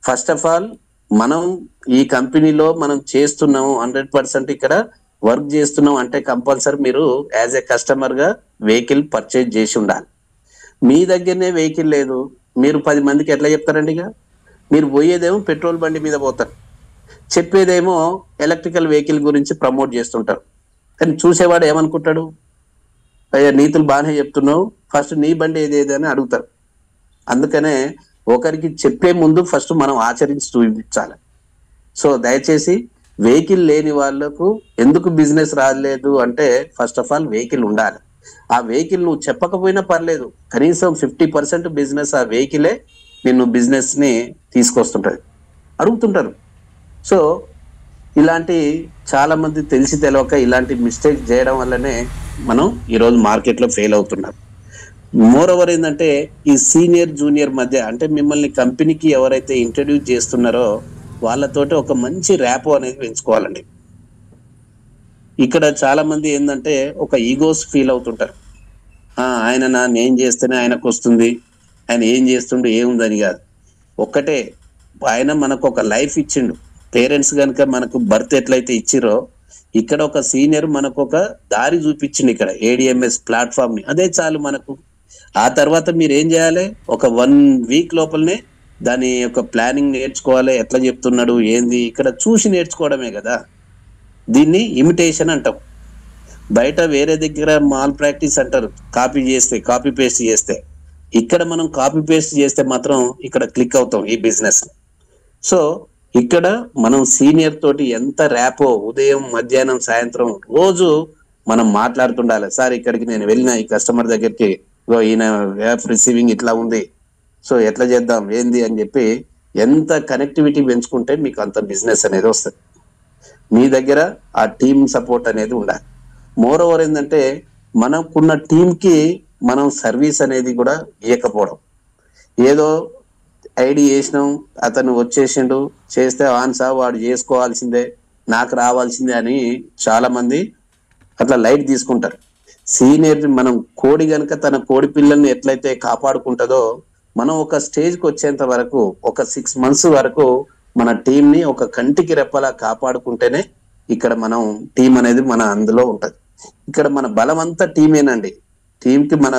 Speaker 1: ఫస్ట్ ఆఫ్ ఆల్ మనం ఈ కంపెనీలో మనం చేస్తున్నాము 100% ఇక్కడ వర్క్ చేస్తున్నాం అంటే కంపల్సరీ మీరు యాజ్ ఏ కస్టమర్ గా వెహికల్ పర్చేజ్ చేసి ఉండాలి. మీ దగ్గరనే వెహికల్ లేదు, మీరు 10 మందికి ఎట్లా చెప్తారండి? ఇక మీరు పోయేదేమో పెట్రోల్ బండి మీద పోతారు, చెప్పేదేమో ఎలక్ట్రికల్ వెహికల్ గురించి ప్రమోట్ చేస్తుంటారు. కానీ చూసేవాడు ఏమనుకుంటాడు? అయ్యా నీతులు బాగానే చెప్తున్నావు, ఫస్ట్ నీ బండి ఏదేది అని అడుగుతారు. అందుకనే ఒకరికి చెప్పే ముందు ఫస్ట్ మనం ఆచరించి చూపించాలి. సో దయచేసి వెహికల్ లేని వాళ్ళకు ఎందుకు బిజినెస్ రాలేదు అంటే ఫస్ట్ ఆఫ్ ఆల్ వెహికల్ ఉండాలి. ఆ వెహికల్ నువ్వు చెప్పకపోయినా పర్లేదు, కనీసం 50% బిజినెస్ ఆ వెహికలే నిన్ను బిజినెస్ ని తీసుకొస్తుంటది, అడుగుతుంటారు. సో ఇలాంటి చాలా మంది తెలిసి తెలియక ఇలాంటి మిస్టేక్ చేయడం వల్లనే మనం ఈరోజు మార్కెట్ లో ఫెయిల్ అవుతున్నారు. మోర్ ఓవర్ ఏంటంటే ఈ సీనియర్ జూనియర్ మధ్య అంటే మిమ్మల్ని కంపెనీకి ఎవరైతే ఇంట్రడ్యూస్ చేస్తున్నారో వాళ్ళతోటి ఒక మంచి ర్యాపో అనేది పెంచుకోవాలండి. ఇక్కడ చాలా మంది ఏంటంటే ఒక ఈగోస్ ఫీల్ అవుతుంటారు. ఆయన నేను చేస్తేనే ఆయనకు వస్తుంది, ఆయన ఏం చేస్తుండు ఏముందని కాదు. ఒక్కటే, ఆయన మనకు ఒక లైఫ్ ఇచ్చిండు. పేరెంట్స్ కనుక మనకు బర్త్ ఎట్లయితే ఇచ్చిరో ఇక్కడ ఒక సీనియర్ మనకు ఒక దారి చూపించిండు ఇక్కడ ఏడిఎంఎస్ ప్లాట్ఫామ్ ని, అదే చాలు మనకు. ఆ తర్వాత మీరు ఏం చేయాలి, ఒక 1 వీక్ లోపలనే దాని యొక్క ప్లానింగ్ నేర్చుకోవాలి. ఎట్లా చెప్తున్నాడు ఏంది ఇక్కడ చూసి నేర్చుకోవడమే కదా. దీన్ని ఇమిటేషన్ అంటాం. బయట వేరే దగ్గర మాల్ ప్రాక్టీస్ అంటారు, కాపీ పేస్ట్ చేస్తే. ఇక్కడ మనం కాపీ పేస్ట్ చేస్తే మాత్రం ఇక్కడ క్లిక్ అవుతాం ఈ బిజినెస్. సో ఇక్కడ మనం సీనియర్ తోటి ఎంత ర్యాపో ఉదయం మధ్యాహ్నం సాయంత్రం రోజు మనం మాట్లాడుతుండాలి. సార్ ఇక్కడికి నేను వెళ్ళిన ఈ కస్టమర్ దగ్గరికి, ఈయన యాప్ రిసీవింగ్ ఇట్లా ఉంది, సో ఎట్లా చేద్దాం ఏంది అని చెప్పి ఎంత కనెక్టివిటీ పెంచుకుంటే మీకు అంత బిజినెస్ అనేది వస్తుంది. మీ దగ్గర ఆ టీమ్ సపోర్ట్ అనేది ఉండాలి. మోర్ ఓవర్ ఏంటంటే మనకున్న టీంకి మనం సర్వీస్ అనేది కూడా ఇవ్వకపోవడం. ఏదో ఐడి చేసినాం, అతను వచ్చేసిండు, చేస్తే ఆన్సా వాడు చేసుకోవాల్సిందే, నాకు రావాల్సిందే అని చాలా మంది అట్లా లైట్ తీసుకుంటారు. సీనియర్ మనం కోడి గనుక తన కోడి పిల్లల్ని ఎట్లయితే కాపాడుకుంటుందో మనం ఒక స్టేజ్కి వచ్చేంత వరకు ఒక 6 months వరకు మన టీం ని ఒక కంటికి రెప్పలా కాపాడుకుంటేనే ఇక్కడ మనం టీం అనేది మన అందులో ఉంటది. ఇక్కడ మన బలం అంతా టీమేనండి. టీంకి మన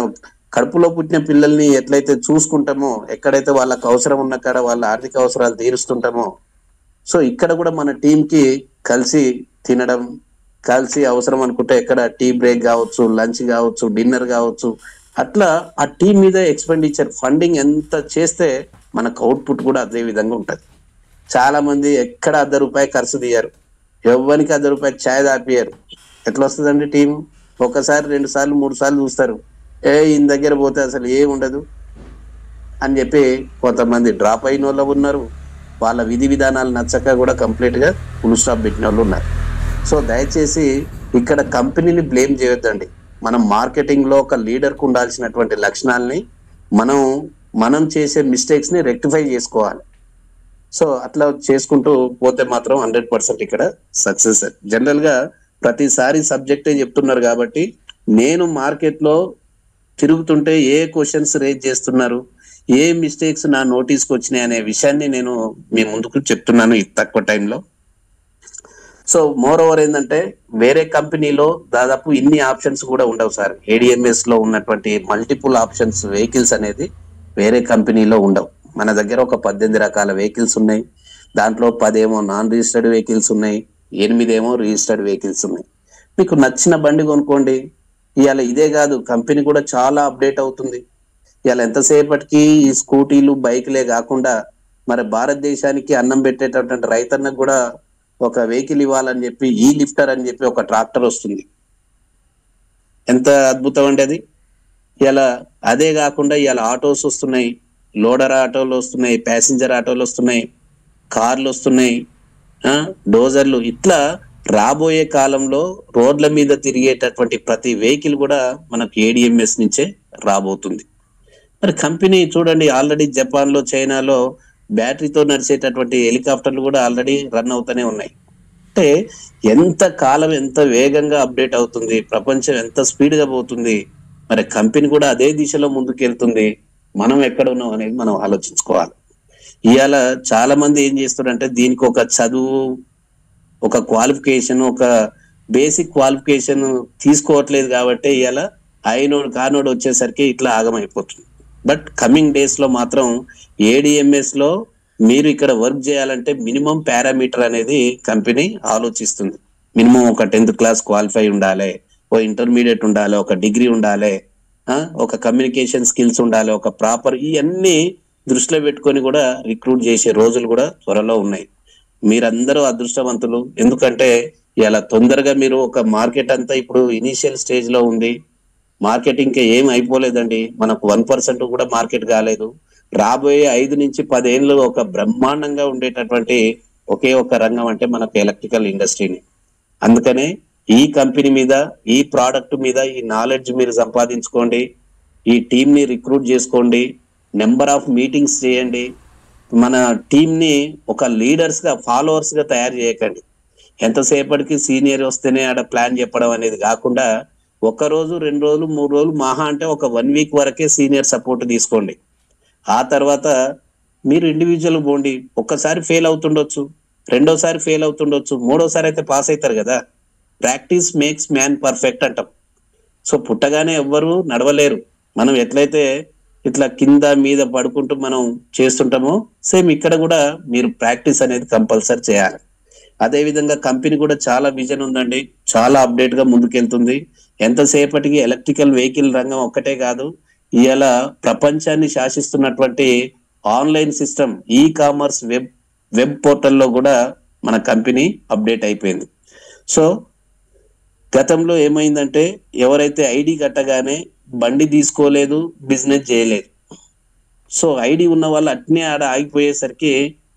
Speaker 1: కడుపులో పుట్టిన పిల్లల్ని ఎట్లయితే చూసుకుంటామో, ఎక్కడైతే వాళ్ళకి అవసరం ఉన్న కాడ వాళ్ళ ఆర్థిక అవసరాలు తీరుస్తుంటామో, సో ఇక్కడ కూడా మన టీంకి కలిసి తినడం, కలిసి అవసరం అనుకుంటే ఎక్కడ టీ బ్రేక్ కావచ్చు, లంచ్ కావచ్చు, డిన్నర్ కావచ్చు, అట్లా ఆ టీం మీద ఎక్స్పెండిచర్ ఫండింగ్ ఎంత చేస్తే మనకు అవుట్పుట్ కూడా అదే విధంగా ఉంటది. చాలా మంది ఎక్కడ ₹1 ఖర్చు తీయరు, ఎవరికి ₹1 ఛాయ్ తాపియరు. ఎట్లా వస్తుందండి టీం? ఒకసారి 2 సార్లు 3 సార్లు చూస్తారు, ఈయన దగ్గర పోతే అసలు ఏం ఉండదు అని చెప్పి కొంతమంది డ్రాప్ అయిన వాళ్ళు ఉన్నారు. వాళ్ళ విధి విధానాలు నచ్చక కూడా కంప్లీట్ గా ఫుల్ స్టాప్ పెట్టిన వాళ్ళు ఉన్నారు. సో దయచేసి ఇక్కడ కంపెనీని బ్లేమ్ చేయొద్దండి. మనం మార్కెటింగ్ లో ఒక లీడర్ కు ఉండాల్సినటువంటి లక్షణాలని మనం చేసే మిస్టేక్స్ ని రెక్టిఫై చేసుకోవాలి. సో అట్లా చేసుకుంటూ పోతే మాత్రం 100% ఇక్కడ సక్సెస్. జనరల్ గా ప్రతిసారి సబ్జెక్టే చెప్తున్నారు కాబట్టి నేను మార్కెట్ లో తిరుగుతుంటే ఏ క్వశ్చన్స్ రేజ్ చేస్తున్నారు, ఏ మిస్టేక్స్ నా నోటీస్కి వచ్చినాయి అనే విషయాన్ని నేను మీ ముందుకు చెప్తున్నాను ఈ తక్కువ టైంలో. సో మోర్ ఓవర్ ఏంటంటే వేరే కంపెనీలో దాదాపు ఇన్ని ఆప్షన్స్ కూడా ఉండవు సార్. ఏడిఎంఎస్ లో ఉన్నటువంటి మల్టిపుల్ ఆప్షన్స్ వెహికల్స్ అనేది వేరే కంపెనీలో ఉండవు. మన దగ్గర ఒక 18 రకాల వెహికల్స్ ఉన్నాయి. దాంట్లో 10 నాన్ రిజిస్టర్డ్ వెహికల్స్ ఉన్నాయి, 8 రిజిస్టర్డ్ వెహికల్స్ ఉన్నాయి. మీకు నచ్చిన బండి కొనుక్కోండి. ఇవాళ ఇదే కాదు, కంపెనీ కూడా చాలా అప్డేట్ అవుతుంది. ఇవాళ ఎంతసేపటికి ఈ స్కూటీలు బైక్లే కాకుండా మరి భారతదేశానికి అన్నం పెట్టేటటువంటి రైతన్నకు కూడా ఒక వెహికల్ ఇవ్వాలని చెప్పి ఈ లిఫ్టర్ అని చెప్పి ఒక ట్రాక్టర్ వస్తుంది. ఎంత అద్భుతం అండి అది. ఇలా అదే కాకుండా ఇవాళ ఆటోస్ వస్తున్నాయి, లోడర్ ఆటోలు వస్తున్నాయి, ప్యాసింజర్ ఆటోలు వస్తున్నాయి, కార్లు వస్తున్నాయి, డోజర్లు. ఇట్లా రాబోయే కాలంలో రోడ్ల మీద తిరిగేటటువంటి ప్రతి వెహికల్ కూడా మనకు ఏడిఎంఎస్ నుంచే రాబోతుంది. మరి కంపెనీ చూడండి, ఆల్రెడీ జపాన్ లో, చైనాలో బ్యాటరీతో నడిచేటటువంటి హెలికాప్టర్లు కూడా ఆల్రెడీ రన్ అవుతూనే ఉన్నాయి. అంటే ఎంత కాలం ఎంత వేగంగా అప్డేట్ అవుతుంది, ప్రపంచం ఎంత స్పీడ్ గా పోతుంది, మరి కంపెనీ కూడా అదే దిశలో ముందుకెళ్తుంది. మనం ఎక్కడ ఉన్నాం అనేది మనం ఆలోచించుకోవాలి. ఇవాళ చాలా మంది ఏం చేస్తున్నారంటే దీనికి ఒక చదువు, ఒక క్వాలిఫికేషన్, ఒక బేసిక్ క్వాలిఫికేషన్ తీసుకోవట్లేదు కాబట్టి ఇవాళ అయినోడు కానోడు వచ్చేసరికి ఇట్లా ఆగమైపోతుంది. బట్ కమింగ్ డేస్ లో మాత్రం ఏడిఎంఎస్ లో మీరు ఇక్కడ వర్క్ చేయాలంటే మినిమం పారామీటర్ అనేది కంపెనీ ఆలోచిస్తుంది. మినిమం ఒక 10th క్లాస్ క్వాలిఫై ఉండాలి, ఓ ఇంటర్మీడియట్ ఉండాలి, ఒక డిగ్రీ ఉండాలి, ఒక కమ్యూనికేషన్ స్కిల్స్ ఉండాలి, ఒక ప్రాపర్ ఇవన్నీ దృష్టిలో పెట్టుకొని కూడా రిక్రూట్ చేసే రోజులు కూడా త్వరలో ఉన్నాయి. మీరందరూ అదృష్టవంతులు. ఎందుకంటే ఇలా తొందరగా మీరు ఒక మార్కెట్ అంతా ఇప్పుడు ఇనీషియల్ స్టేజ్ లో ఉంది. మార్కెట్ ఇంకా ఏం అయిపోలేదండి. మనకు 1% కూడా మార్కెట్ కాలేదు. రాబోయే 5 నుంచి 10 ఏళ్ళు ఒక బ్రహ్మాండంగా ఉండేటటువంటి ఒకే ఒక రంగం అంటే మనకు ఎలక్ట్రికల్ ఇండస్ట్రీని. అందుకనే ఈ కంపెనీ మీద, ఈ ప్రోడక్ట్ మీద ఈ నాలెడ్జ్ మీరు సంపాదించుకోండి, ఈ టీమ్ ని రిక్రూట్ చేసుకోండి, నెంబర్ ఆఫ్ మీటింగ్స్ చేయండి. మన టీమ్ ని ఒక లీడర్స్ గా, ఫాలోవర్స్ గా తయారు చేయకండి. ఎంతసేపటికి సీనియర్ వస్తేనే ఆడ ప్లాన్ చెప్పడం అనేది కాకుండా 1 రోజు 2 రోజులు 3 రోజులు మహా అంటే ఒక 1 వీక్ వరకే సీనియర్ సపోర్ట్ తీసుకోండి. ఆ తర్వాత మీరు ఇండివిజువల్ పోండి. ఒక్కసారి ఫెయిల్ అవుతుండొచ్చు, రెండోసారి ఫెయిల్ అవుతుండొచ్చు, మూడోసారి అయితే పాస్ అవుతారు కదా. ప్రాక్టీస్ మేక్స్ మ్యాన్ పర్ఫెక్ట్ అంటాం. సో పుట్టగానే ఎవ్వరు నడవలేరు. మనం ఎట్లయితే ఇట్లా కింద మీద పడుకుంటూ మనం చేస్తుంటామో సేమ్ ఇక్కడ కూడా మీరు ప్రాక్టీస్ అనేది కంపల్సరీ చేయాలి. అదే విధంగా కంపెనీ కూడా చాలా విజన్ ఉందండి, చాలా అప్డేట్ గా ముందుకెళ్తుంది. ఎంతసేపటికి ఎలక్ట్రికల్ వెహికల్ రంగం ఒక్కటే కాదు, ఇవాళ ప్రపంచాన్ని శాసిస్తున్నటువంటి online system, e commerce web పోర్టల్లో కూడా మన కంపెనీ అప్డేట్ అయిపోయింది. సో గతంలో ఏమైందంటే ఎవరైతే ఐడి కట్టగానే బండి తీసుకోలేదు, బిజినెస్ చేయలేదు. సో ఐడి ఉన్న వాళ్ళు అట్నే ఆడ ఆగిపోయేసరికి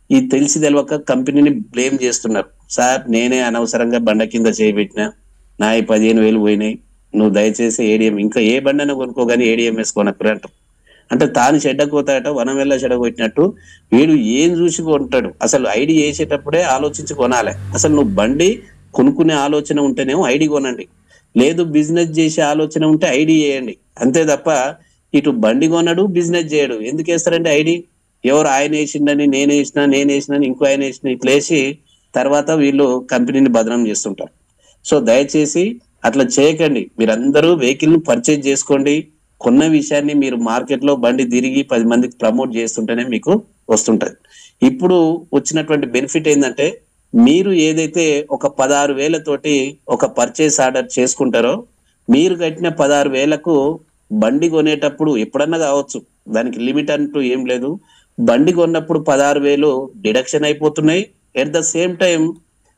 Speaker 1: ఈ తెలిసి తెలియక కంపెనీని బ్లేమ్ చేస్తున్నారు. సార్ నేనే అనవసరంగా బండ కింద చేయబెట్టినా, నా 15,000 పోయినాయి, నువ్వు దయచేసి ఏడిఎం ఇంకా ఏ బండైనా కొనుక్కోగాని ఏడిఎంఎస్ కొనక్కురా అంటారు. అంటే తాను చెడ్డకోతాడట, వనం వెళ్ళ చెడగొట్టినట్టు వీడు ఏం చూసి కొంటాడు. అసలు ఐడి వేసేటప్పుడే ఆలోచించి కొనాలి. అసలు నువ్వు బండి కొనుక్కునే ఆలోచన ఉంటేనేమో ఐడి కొనండి, లేదు బిజినెస్ చేసే ఆలోచన ఉంటే ఐడి వేయండి. అంతే తప్ప ఇటు బండి కొనడు, బిజినెస్ చేయడు. ఎందుకు వేస్తారంటే ఐడి ఎవరు ఆయన వేసిండని, నేను వేసిన ఇంకో ఆయన వేసిన ఇట్లా వేసి తర్వాత వీళ్ళు కంపెనీని బదనాం చేస్తుంటారు. సో దయచేసి అట్లా చేయకండి. మీరందరూ వెహికల్ ను పర్చేజ్ చేసుకోండి. కొన్న విషయాన్ని మీరు మార్కెట్ లో బండి తిరిగి 10 మందికి ప్రమోట్ చేస్తుంటేనే మీకు వస్తుంటది. ఇప్పుడు వచ్చినటువంటి బెనిఫిట్ ఏంటంటే మీరు ఏదైతే ఒక 16,000 తోటి ఒక పర్చేస్ ఆర్డర్ చేసుకుంటారో, మీరు కట్టిన 16,000కు బండి కొనేటప్పుడు ఎప్పుడన్నా కావచ్చు, దానికి లిమిట్ అంటూ ఏం లేదు. బండి కొన్నప్పుడు 16,000 డిడక్షన్ అయిపోతున్నాయి. ఎట్ ద సేమ్ టైం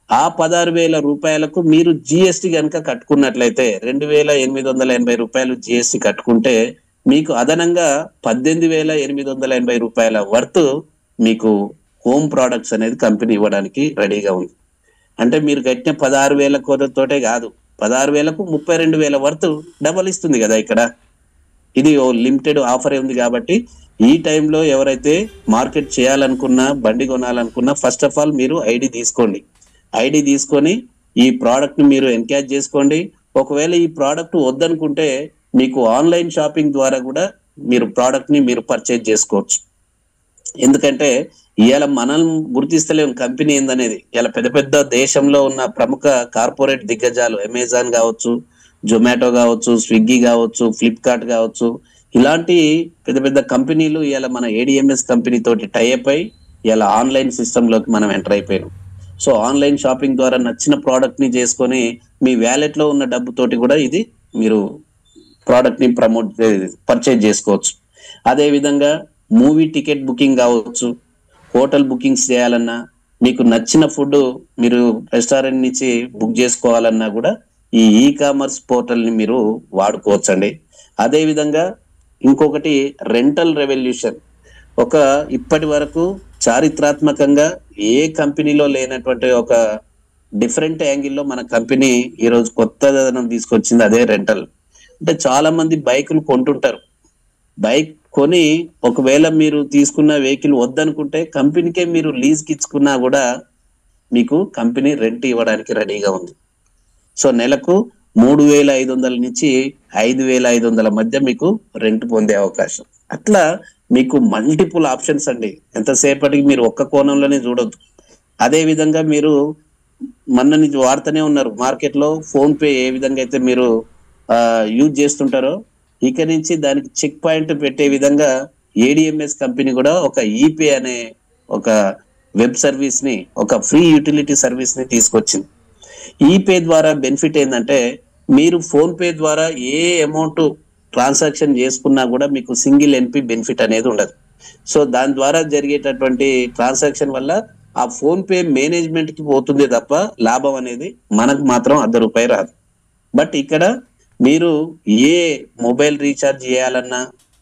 Speaker 1: ఆ 16,000 రూపాయలకు మీరు జిఎస్టి కనుక కట్టుకున్నట్లయితే 2,880 రూపాయలు జిఎస్టి కట్టుకుంటే మీకు అదనంగా 18,880 రూపాయల వర్త్ మీకు హోమ్ ప్రోడక్ట్స్ అనేది కంపెనీ ఇవ్వడానికి రెడీగా ఉంది. అంటే మీరు కట్టిన 16,000 తోటే కాదు, 16,000కు 32,000 వర్త్ డబల్ ఇస్తుంది కదా ఇక్కడ. ఇది ఓ లిమిటెడ్ ఆఫర్ ఉంది కాబట్టి ఈ టైంలో ఎవరైతే మార్కెట్ చేయాలనుకున్నా, బండి కొనాలనుకున్నా ఫస్ట్ ఆఫ్ ఆల్ మీరు ఐడి తీసుకోండి. ఐడి తీసుకొని ఈ ప్రోడక్ట్ ని మీరు ఎన్క్యాచ్ చేసుకోండి. ఒకవేళ ఈ ప్రోడక్ట్ వద్దనుకుంటే మీకు ఆన్లైన్ షాపింగ్ ద్వారా కూడా మీరు ప్రోడక్ట్ ని మీరు పర్చేజ్ చేసుకోవచ్చు. ఎందుకంటే ఇవాళ మనం గుర్తిస్తలేం కంపెనీ ఏందనేది. ఇలా పెద్ద పెద్ద దేశంలో ఉన్న ప్రముఖ కార్పొరేట్ దిగ్గజాలు అమెజాన్ కావచ్చు, జొమాటో కావచ్చు, స్విగ్గీ కావచ్చు, ఫ్లిప్కార్ట్ కావచ్చు, ఇలాంటి పెద్ద పెద్ద కంపెనీలు ఇవాళ మన ఏడిఎంఎస్ కంపెనీ తోటి టైఅప్ అయి ఇలా ఆన్లైన్ సిస్టమ్ లోకి మనం ఎంటర్ అయిపోయాం. సో ఆన్లైన్ షాపింగ్ ద్వారా నచ్చిన ప్రోడక్ట్ ని చేసుకొని మీ వ్యాలెట్ లో ఉన్న డబ్బుతోటి కూడా ఇది మీరు ప్రోడక్ట్ ని పర్చేజ్ చేసుకోవచ్చు. అదే విధంగా మూవీ టికెట్ బుకింగ్ కావచ్చు, హోటల్ బుకింగ్స్ చేయాలన్నా, మీకు నచ్చిన ఫుడ్ మీరు రెస్టారెంట్ నుంచి బుక్ చేసుకోవాలన్నా కూడా ఈ కామర్స్ పోర్టల్ ని మీరు వాడుకోవచ్చండి. అదే విధంగా ఇంకొకటి రెంటల్ రెవల్యూషన్. ఇప్పటి వరకు చారిత్రాత్మకంగా ఏ కంపెనీలో లేనటువంటి ఒక డిఫరెంట్ యాంగిల్లో మన కంపెనీ ఈ రోజు కొత్తదనం తీసుకొచ్చింది, అదే రెంటల్. అంటే చాలా మంది బైకులు కొంటుంటారు, బైక్ కొని ఒకవేళ మీరు తీసుకున్న వెహికల్ వద్దనుకుంటే కంపెనీకే మీరు లీజ్కి ఇచ్చుకున్నా కూడా మీకు కంపెనీ రెంట్ ఇవ్వడానికి రెడీగా ఉంది. సో నెలకు 3,500 నుంచి 5,500 మధ్య మీకు రెంట్ పొందే అవకాశం. అట్లా మీకు మల్టిపుల్ ఆప్షన్స్ అండి. ఎంతసేపటికి మీరు ఒక్క కోణంలోనే చూడొద్దు. అదే విధంగా మీరు మొన్న నుంచి వాడుతూనే ఉన్నారు మార్కెట్లో ఫోన్ పే ఏ విధంగా అయితే మీరు యూజ్ చేస్తుంటారో ఇక నుంచి దానికి చెక్ పాయింట్ పెట్టే విధంగా ఏడిఎంఎస్ కంపెనీ కూడా ఒక ఈపే అనే ఒక వెబ్ సర్వీస్ ని, ఒక ఫ్రీ యూటిలిటీ సర్వీస్ ని తీసుకొచ్చింది. ఈపే ద్వారా బెనిఫిట్ ఏంటంటే మీరు ఫోన్ పే ద్వారా ఏ అమౌంట్ ట్రాన్సాక్షన్ చేసుకున్నా కూడా మీకు సింగిల్ ఎన్పి బెనిఫిట్ అనేది ఉండదు. సో దాని ద్వారా జరిగేటటువంటి ట్రాన్సాక్షన్ వల్ల ఆ ఫోన్ పే మేనేజ్మెంట్ కి పోతుంది తప్ప లాభం అనేది మనకు మాత్రం ₹1 రాదు. బట్ ఇక్కడ మీరు ఏ మొబైల్ రీఛార్జ్ చేయాలన్నా,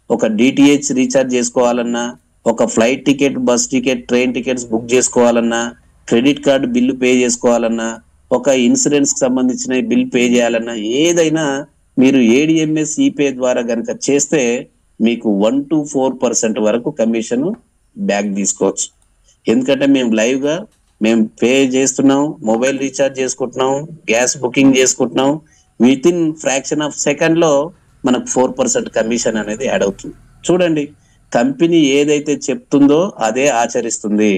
Speaker 1: ఒక డిటిహెచ్ రీఛార్జ్ చేసుకోవాలన్నా, ఒక flight ticket, bus ticket, train tickets book చేసుకోవాలన్నా, క్రెడిట్ కార్డు బిల్లు పే చేసుకోవాలన్నా, ఒక ఇన్సూరెన్స్ కి సంబంధించిన బిల్ పే చేయాలన్నా, ఏదైనా మీరు ఏడిఎంఎస్ ఈపే ద్వారా కనుక చేస్తే మీకు 1 to 4% వరకు కమిషన్ బ్యాక్ తీసుకోవచ్చు. ఎందుకంటే మేము లైవ్ గా మేము పే చేస్తున్నాం, మొబైల్ రీఛార్జ్ చేసుకుంటున్నాం, గ్యాస్ బుకింగ్ చేసుకుంటున్నాం. With in fraction of second లో మనకు 4% కమిషన్ అనేది యాడ్ అవుతుంది. చూడండి, కంపెనీ ఏదైతే చెప్తుందో అదే ఆచరిస్తుంది.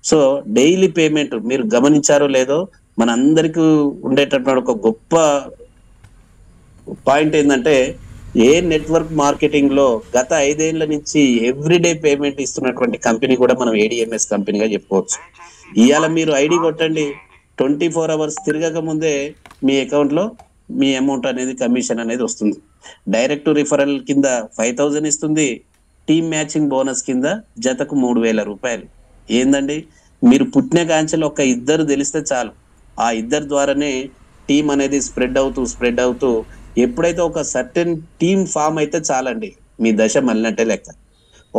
Speaker 1: సో డైలీ పేమెంట్ మీరు గమనించారో లేదో, మనందరికీ ఉండేటటువంటి ఒక గొప్ప పాయింట్ ఏంటంటే ఏ నెట్వర్క్ మార్కెటింగ్ లో గత 5 ఏళ్ల నుంచి ఎవ్రీడే పేమెంట్ ఇస్తున్నటువంటి కంపెనీ కూడా మనం ఏడిఎంఎస్ కంపెనీగా చెప్పుకోవచ్చు. ఇవాళ మీరు ఐడి కొట్టండి, 24 hours తిరగక ముందే మీ అకౌంట్ లో మీ అమౌంట్ అనేది, కమిషన్ అనేది వస్తుంది. డైరెక్ట్ రిఫరల్ కింద 5,000 ఇస్తుంది. టీమ్ మ్యాచింగ్ బోనస్ కింద జతకు ₹3,000. ఏందండి, మీరు పుట్టిన కాంచెలు ఒక ఇద్దరు తెలిస్తే చాలు, ఆ ఇద్దరు ద్వారానే టీం అనేది స్ప్రెడ్ అవుతూ ఎప్పుడైతే ఒక సర్టెన్ టీమ్ ఫామ్ అయితే చాలండి, మీ దశ మళ్ళినట్టే లెక్క.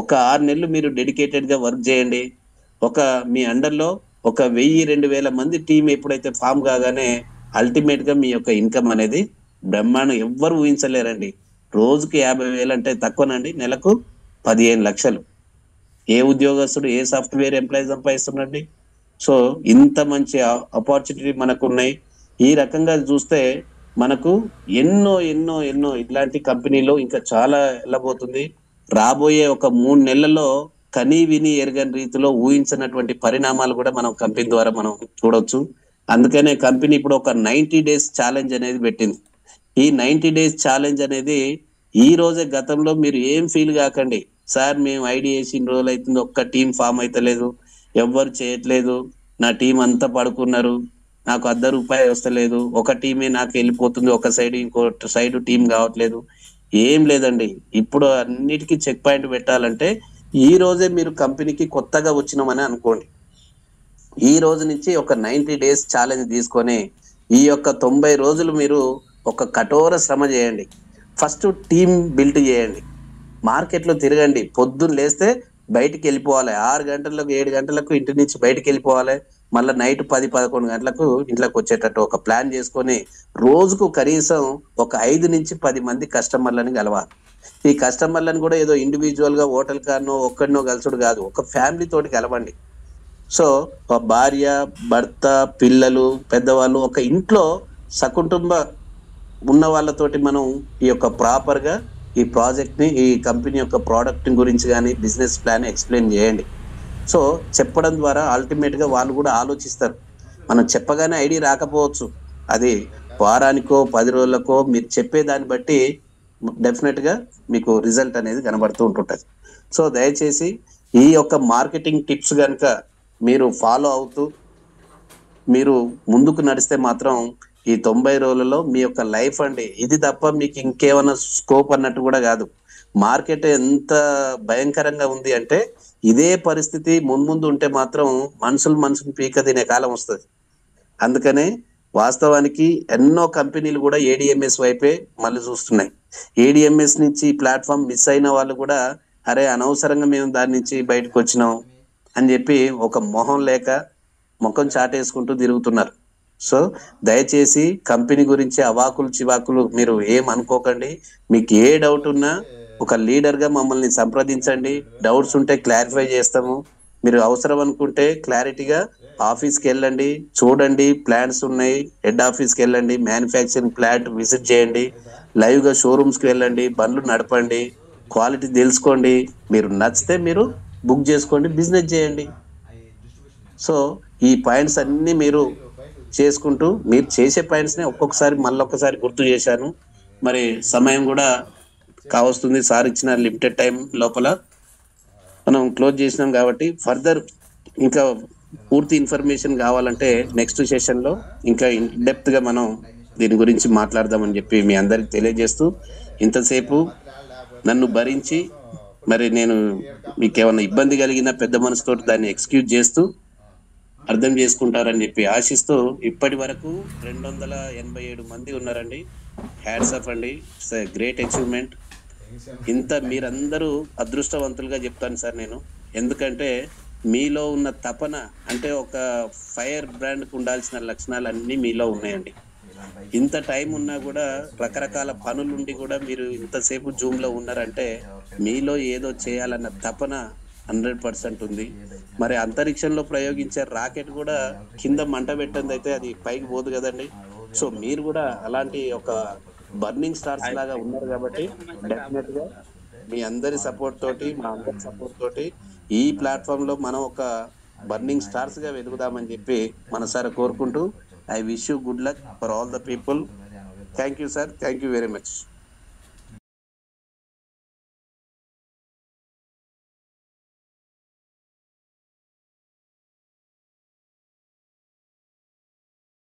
Speaker 1: ఒక 6 నెలలు మీరు డెడికేటెడ్ గా వర్క్ చేయండి, ఒక మీ అండర్లో ఒక 1,000-2,000 మంది టీం ఎప్పుడైతే ఫామ్ కాగానే అల్టిమేట్ గా మీ యొక్క ఇన్కమ్ అనేది బ్రహ్మాండం, ఎవ్వరు ఊహించలేరండి. రోజుకి 50,000 అంటే తక్కువనండి, నెలకు 15 లక్షలు. ఏ ఉద్యోగస్తుడు, ఏ సాఫ్ట్వేర్ ఎంప్లాయీ సంపాదిస్తున్నారండి? సో ఇంత మంచి ఆపర్చునిటీ మనకు ఉన్నాయి. ఈ రకంగా చూస్తే మనకు ఎన్నో ఎన్నో ఎన్నో ఇట్లాంటి కంపెనీలు ఇంకా చాలా వెళ్ళబోతుంది. రాబోయే ఒక 3 నెలల్లో కనీ విని ఎరగని రీతిలో ఊహించినటువంటి పరిణామాలు కూడా మనం కంపెనీ ద్వారా మనం చూడొచ్చు. అందుకనే కంపెనీ ఇప్పుడు ఒక 90 days ఛాలెంజ్ అనేది పెట్టింది. ఈ 90 days ఛాలెంజ్ అనేది ఈ రోజే, గతంలో మీరు ఏం ఫీల్ కాకండి, సార్ మేము ఐడి వేసి ఇన్ని రోజులు అవుతుంది, ఒక్క టీం ఫామ్ అయితే లేదు, ఎవ్వరు చేయట్లేదు, నా టీం అంతా పడుకున్నారు, నాకు ₹1 వస్తలేదు, ఒక టీమే నాకు వెళ్ళిపోతుంది, ఒక సైడ్ ఇంకో సైడ్ టీం కావట్లేదు. ఏం లేదండి, ఇప్పుడు అన్నిటికీ చెక్ పాయింట్ పెట్టాలంటే ఈ రోజే మీరు కంపెనీకి కొత్తగా వచ్చినామని అనుకోండి. ఈ రోజు నుంచి ఒక 90 days ఛాలెంజ్ తీసుకొని ఈ యొక్క 90 రోజులు మీరు ఒక కఠోర శ్రమ చేయండి. ఫస్ట్ టీం బిల్డ్ చేయండి, మార్కెట్లో తిరగండి, పొద్దున్న లేస్తే బయటికి వెళ్ళిపోవాలి, 6 గంటలకు 7 గంటలకు ఇంటి నుంచి బయటికి వెళ్ళిపోవాలి, మళ్ళీ నైట్ 10-11 గంటలకు ఇంట్లోకి వచ్చేటట్టు ఒక ప్లాన్ చేసుకొని రోజుకు కనీసం ఒక 5 నుంచి 10 మంది కస్టమర్లని కలవాలి. ఈ కస్టమర్లను కూడా ఏదో ఇండివిజువల్ గా హోటల్ కానో ఒక్కడినో కలుసుడు కాదు, ఒక ఫ్యామిలీ తోటి కలవండి. సో భార్య, భర్త, పిల్లలు, పెద్దవాళ్ళు, ఒక ఇంట్లో సకుటుంబ ఉన్న వాళ్ళతోటి మనం ఈ యొక్క ప్రాపర్ గా ఈ ప్రాజెక్ట్ ని, ఈ కంపెనీ యొక్క ప్రోడక్ట్ గురించి కానీ బిజినెస్ ప్లాన్ ఎక్స్ప్లెయిన్ చేయండి. సో చెప్పడం ద్వారా అల్టిమేట్ గా వాళ్ళు కూడా ఆలోచిస్తారు. మనం చెప్పగానే ఐడి రాకపోవచ్చు, అది వారానికో 10 రోజులకో మీరు చెప్పేదాన్ని బట్టి డెఫినెట్ గా మీకు రిజల్ట్ అనేది కనబడుతూ ఉంటుంటది. సో దయచేసి ఈ యొక్క మార్కెటింగ్ టిప్స్ కనుక మీరు ఫాలో అవుతూ మీరు ముందుకు నడిస్తే మాత్రం ఈ 90 రోజులలో మీ యొక్క లైఫ్ అండి ఇది తప్ప మీకు ఇంకేమైనా స్కోప్ అన్నట్టు కూడా కాదు. మార్కెట్ ఎంత భయంకరంగా ఉంది అంటే ఇదే పరిస్థితి మున్ముందు ఉంటే మాత్రం మనుషులు పీక తినే కాలం వస్తుంది. అందుకనే వాస్తవానికి ఎన్నో కంపెనీలు కూడా ఏడిఎంఎస్ వైపే మళ్ళీ చూస్తున్నాయి. ఏడిఎంఎస్ నుంచి ప్లాట్ఫామ్ మిస్ అయిన వాళ్ళు కూడా అరే అనవసరంగా మేము దాని నుంచి బయటకు వచ్చినాం అని చెప్పి ఒక మొహం లేక ముఖం చాటేసుకుంటూ తిరుగుతున్నారు. సో దయచేసి కంపెనీ గురించి అవాకులు చివాకులు మీరు ఏం అనుకోకండి. మీకు ఏ డౌట్ ఉన్నా ఒక లీడర్గా మమ్మల్ని సంప్రదించండి. డౌట్స్ ఉంటే క్లారిఫై చేస్తాము. మీరు అవసరం అనుకుంటే క్లారిటీగా ఆఫీస్కి వెళ్ళండి, చూడండి, ప్లాన్స్ ఉన్నాయి, హెడ్ ఆఫీస్కి వెళ్ళండి, మ్యానుఫ్యాక్చరింగ్ ప్లాంట్ విజిట్ చేయండి, లైవ్గా షోరూమ్స్కి వెళ్ళండి, బండ్లు నడపండి, క్వాలిటీ తెలుసుకోండి. మీరు నచ్చితే మీరు బుక్ చేసుకోండి, బిజినెస్ చేయండి. సో ఈ పాయింట్స్ అన్నీ మీరు చేసుకుంటూ, మీరు చేసే పాయింట్స్ని ఒక్కొక్కసారి మళ్ళొక్కసారి గుర్తు చేశాను. మరి సమయం కూడా కావస్తుంది. సార్ ఇచ్చిన లిమిటెడ్ టైం లోపల మనం క్లోజ్ చేసినాం కాబట్టి ఫర్దర్ ఇంకా పూర్తి ఇన్ఫర్మేషన్ కావాలంటే నెక్స్ట్ సెషన్లో ఇంకా ఇన్డెప్త్గా మనం దీని గురించి మాట్లాడదామని చెప్పి మీ అందరికి తెలియజేస్తూ, ఇంతసేపు నన్ను భరించి మరి నేను మీకు ఏమైనా ఇబ్బంది కలిగిన పెద్ద మనసుతో దాన్ని ఎక్స్క్యూజ్ చేస్తూ అర్థం చేసుకుంటారని చెప్పి ఆశిస్తూ, ఇప్పటి వరకు 287 మంది ఉన్నారండి. హ్యాట్స్ ఆఫ్ అండి, ఇట్స్ ఎ గ్రేట్ అచీవ్మెంట్. ఇంత మీరందరూ అదృష్టవంతులుగా చెప్తాను సార్ నేను. ఎందుకంటే మీలో ఉన్న తపన, అంటే ఒక ఫైర్ బ్రాండ్కి ఉండాల్సిన లక్షణాలు అన్నీ మీలో ఉన్నాయండి. ఇంత టైం ఉన్నా కూడా, రకరకాల పనులుండి కూడా మీరు ఇంతసేపు జూమ్లో ఉన్నారంటే మీలో ఏదో చేయాలన్న తపన 100% ఉంది. మరి అంతరిక్షంలో ప్రయోగించే రాకెట్ కూడా కింద మంట పెట్టింది అయితే అది పైకి పోదు కదండి. సో మీరు కూడా అలాంటి ఒక బర్నింగ్ స్టార్స్ లాగా ఉన్నారు కాబట్టి డెఫినెట్ గా మీ అందరి సపోర్ట్ తోటి, మా అందరి సపోర్ట్ తోటి ఈ ప్లాట్ఫామ్ లో మనం ఒక బర్నింగ్ స్టార్స్ గా వెతుకుదామని చెప్పి మనసారా కోరుకుంటూ, I wish you good luck for all the people. Thank you sir, thank you very much.